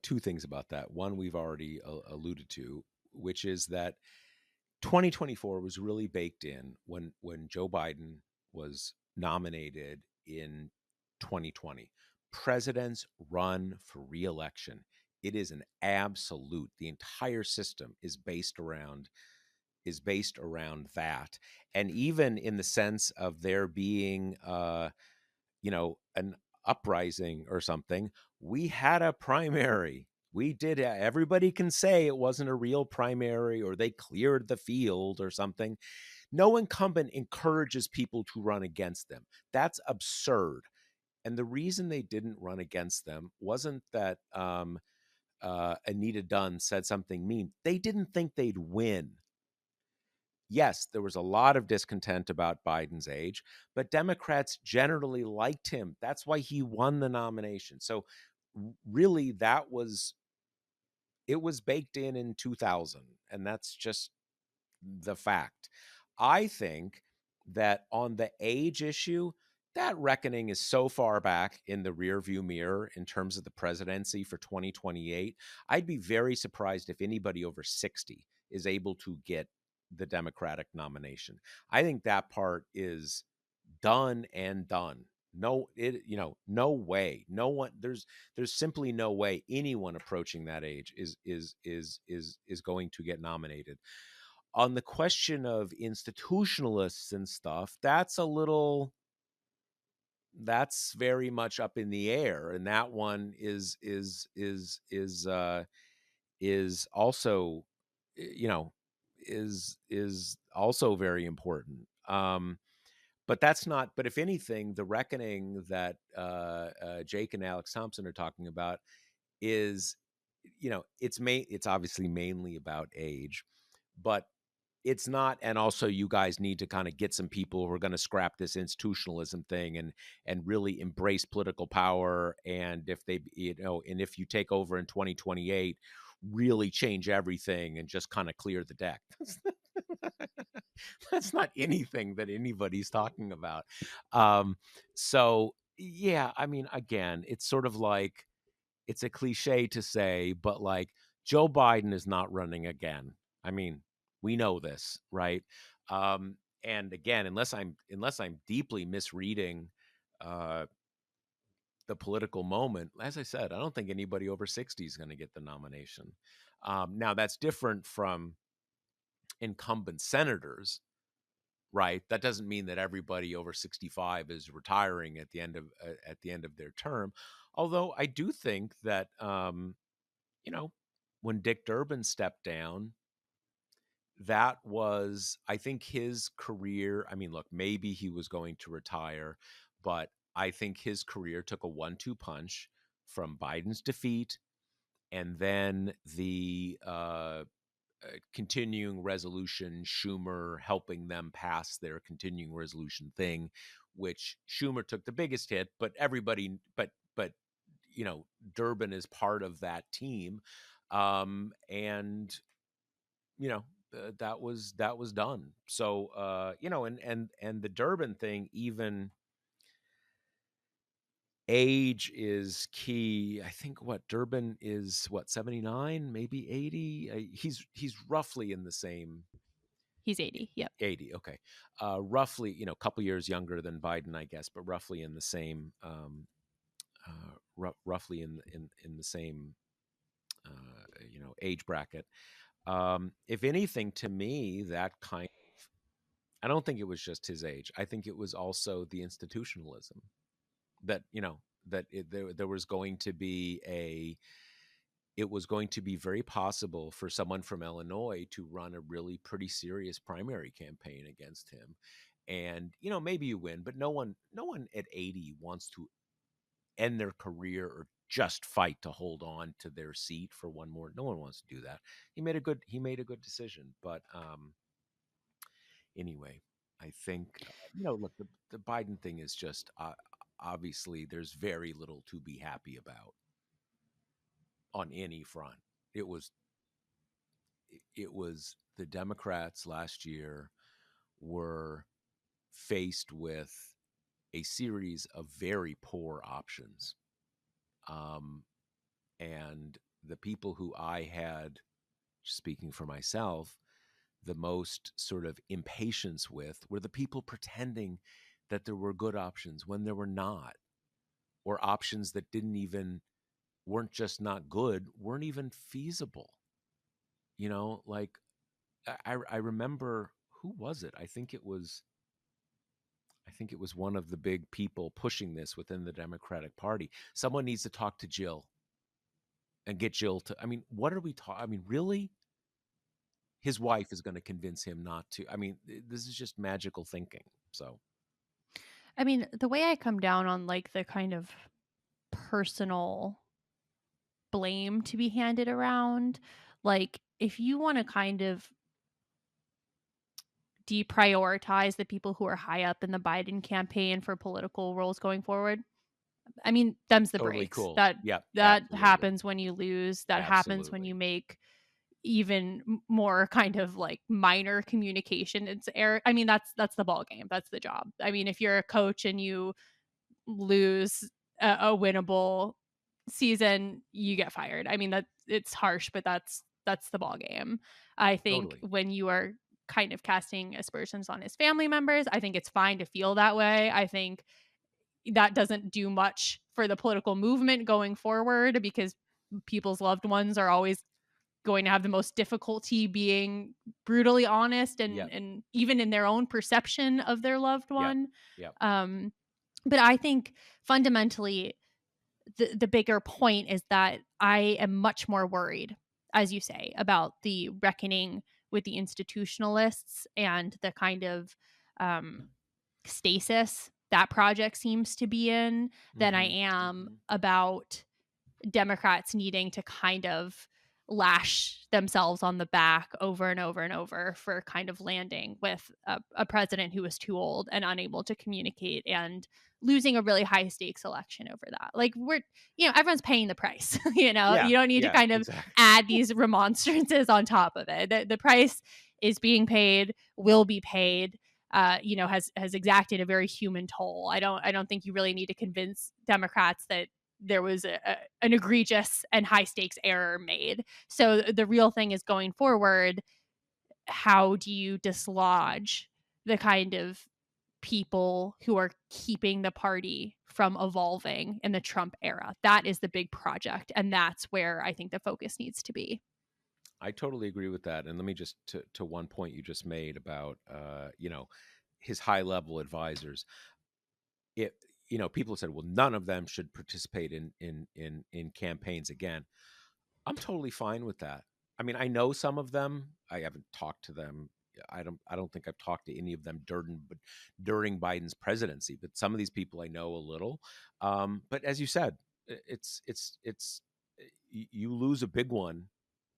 Speaker 2: two things about that. One, we've already alluded to, which is that 2024 was really baked in when Joe Biden was nominated in 2020. Presidents run for reelection. It is an absolute. The entire system is based around that, and even in the sense of there being an uprising or something, we had a primary. We did. Everybody can say it wasn't a real primary or they cleared the field or something. No incumbent encourages people to run against them. That's absurd. And the reason they didn't run against them wasn't that Anita Dunn said something mean. They didn't think they'd win. Yes, there was a lot of discontent about Biden's age, but Democrats generally liked him. That's why he won the nomination. So really it was baked in 2000, and that's just the fact. I think that on the age issue, that reckoning is so far back in the rearview mirror in terms of the presidency for 2028. I'd be very surprised if anybody over 60 is able to get the Democratic nomination. I think that part is done and done. No way. No one. There's simply no way anyone approaching that age is going to get nominated. On the question of institutionalists and stuff, that's very much up in the air, and that one is also, you know is also very important. But that's not. But if anything, the reckoning that Jake and Alex Thompson are talking about is, it's obviously mainly about age, but it's not. And also, you guys need to kind of get some people who are going to scrap this institutionalism thing and really embrace political power. And if they, and if you take over in 2028, really change everything and just kind of clear the deck. That's not anything that anybody's talking about. So yeah, I mean, again, it's sort of like, it's a cliche to say, but like, Joe Biden is not running again. I mean, we know this, right? And again, unless I'm deeply misreading uh, the political moment, as I said, I don't think anybody over 60 is going to get the nomination. Now, that's different from incumbent senators, right? That doesn't mean that everybody over 65 is retiring at the end of their term. Although I do think that you know, when Dick Durbin stepped down, that was, I think, his career. I mean, look, maybe he was going to retire, but I think his career took a 1-2 punch from Biden's defeat and then the continuing resolution, Schumer helping them pass their continuing resolution thing, which Schumer took the biggest hit, but but Durbin is part of that team. And that was done. So and the Durbin thing, even age is key. I think what Durbin is, what, 79, maybe 80. He's roughly in the same
Speaker 1: He's 80. Yep.
Speaker 2: 80. Okay, roughly, a couple years younger than Biden, I guess, but roughly in the same roughly in the same age bracket. If anything, to me, that kind of, I don't think it was just his age. I think it was also the institutionalism that there was going to be it was going to be very possible for someone from Illinois to run a really pretty serious primary campaign against him. And maybe you win, but no one at 80 wants to end their career or just fight to hold on to their seat for one more. No one wants to do that. He made a good decision. But anyway, I think look, the Biden thing is just obviously there's very little to be happy about on any front. It was it was the Democrats last year were faced with a series of very poor options. Um, and the people who I had, speaking for myself, the most sort of impatience with were the people pretending that there were good options when there were not, or options that didn't even, weren't just not good, weren't even feasible. Like I remember, who was it? I think it was one of the big people pushing this within the Democratic Party. Someone needs to talk to Jill and get Jill to. I mean, what are we talking? I mean, really? His wife is going to convince him not to. I mean, this is just magical thinking. So
Speaker 1: I mean, the way I come down on like the kind of personal blame to be handed around, like if you want to kind of deprioritize the people who are high up in the Biden campaign for political roles going forward, I mean, them's the
Speaker 2: totally
Speaker 1: breaks.
Speaker 2: cool.
Speaker 1: That
Speaker 2: Yep,
Speaker 1: that
Speaker 2: absolutely,
Speaker 1: happens when you lose. That happens when
Speaker 2: absolutely.
Speaker 1: you make even more kind of like minor communication. It's error. I mean, that's the ball game. That's the job. I mean, if you're a coach and you lose a winnable season, you get fired. I mean, that it's harsh, but that's the ball game. I think
Speaker 2: Totally.
Speaker 1: when you are kind of casting aspersions on his family members, I think it's fine to feel that way. I think that doesn't do much for the political movement going forward because people's loved ones are always going to have the most difficulty being brutally honest
Speaker 2: Yep,
Speaker 1: and even in their own perception of their loved
Speaker 2: yep,
Speaker 1: one.
Speaker 2: yep.
Speaker 1: um but I think fundamentally the bigger point is that I am much more worried, as you say, about the reckoning with the institutionalists and the kind of um stasis that project seems to be in than I
Speaker 2: Mm-hmm.
Speaker 1: am
Speaker 2: Mm-hmm.
Speaker 1: about Democrats needing to kind of lash themselves on the back over and over and over for kind of landing with a president who was too old and unable to communicate and losing a really high stakes election over that. Like everyone's paying the price.
Speaker 2: Yeah,
Speaker 1: You don't need to
Speaker 2: yeah,
Speaker 1: kind of
Speaker 2: exactly.
Speaker 1: add these remonstrances on top of it. The price is being paid, will be paid. Has exacted a very human toll. I don't think you really need to convince Democrats that there was an egregious and high stakes error made. So the real thing is going forward, how do you dislodge the kind of people who are keeping the party from evolving in the Trump era? That is the big project. And that's where I think the focus needs to be.
Speaker 2: I totally agree with that. And let me just to one point you just made about his high level advisors. It People said, well, none of them should participate in campaigns again. I'm totally fine with that. I mean, I know some of them. I haven't talked to them. I don't think I've talked to any of them during Biden's presidency, but some of these people I know a little. But as you said, it's you lose a big one,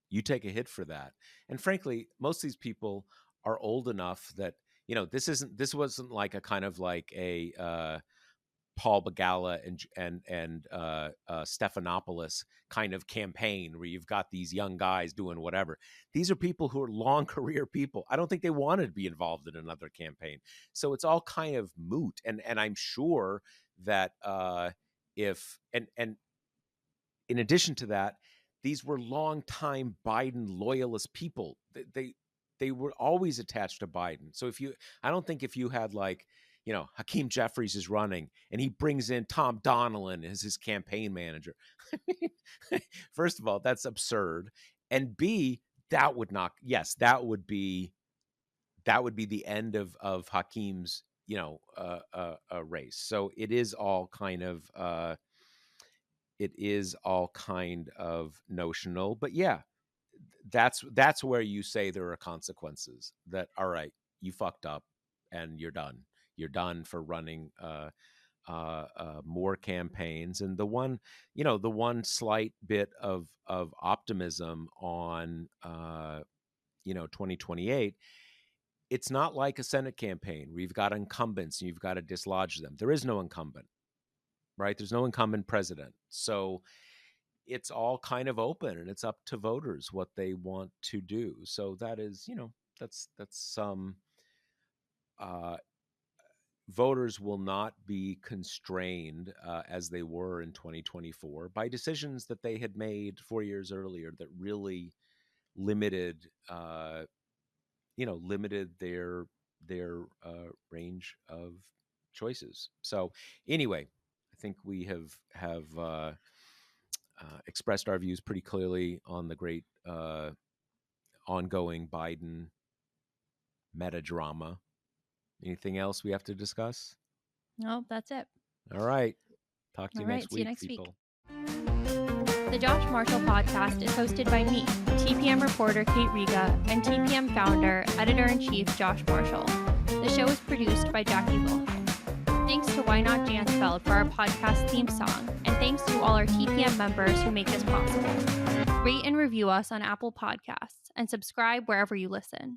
Speaker 2: you take a hit for that. And frankly, most of these people are old enough that this wasn't like a kind of like a Paul Begala and Stephanopoulos kind of campaign where you've got these young guys doing whatever. These are people who are long career people. I don't think they wanted to be involved in another campaign. So it's all kind of moot. And I'm sure that if and in addition to that, these were longtime Biden loyalist people. They were always attached to Biden. So I don't think if you had like, Hakeem Jeffries is running and he brings in Tom Donilon as his campaign manager. I mean, first of all, that's absurd. And B, that would not, yes, that would be the end of Hakeem's, race. So it is all kind of notional, but yeah, that's where you say there are consequences. That, all right, you fucked up and you're done for running more campaigns. And the one slight bit of optimism on 2028, it's not like a Senate campaign where you've got incumbents and you've got to dislodge them. There is no incumbent, right? There's no incumbent president. So it's all kind of open and it's up to voters what they want to do. So that is, that's uh, voters will not be constrained as they were in 2024 by decisions that they had made 4 years earlier that really limited, limited their range of choices. So anyway, I think we have expressed our views pretty clearly on the great ongoing Biden meta drama. Anything else we have to discuss?
Speaker 1: No, that's it.
Speaker 2: All right. Talk to
Speaker 1: All
Speaker 2: you
Speaker 1: right.
Speaker 2: next
Speaker 1: See you
Speaker 2: week,
Speaker 1: next
Speaker 2: people.
Speaker 1: week. The Josh Marshall podcast is hosted by me, TPM reporter Kate Riga, and TPM founder, editor-in-chief Josh Marshall. The show is produced by Jackie Wilhelm. Thanks to Why Not Jansfeld for our podcast theme song, and thanks to all our TPM members who make this possible. Rate and review us on Apple Podcasts, and subscribe wherever you listen.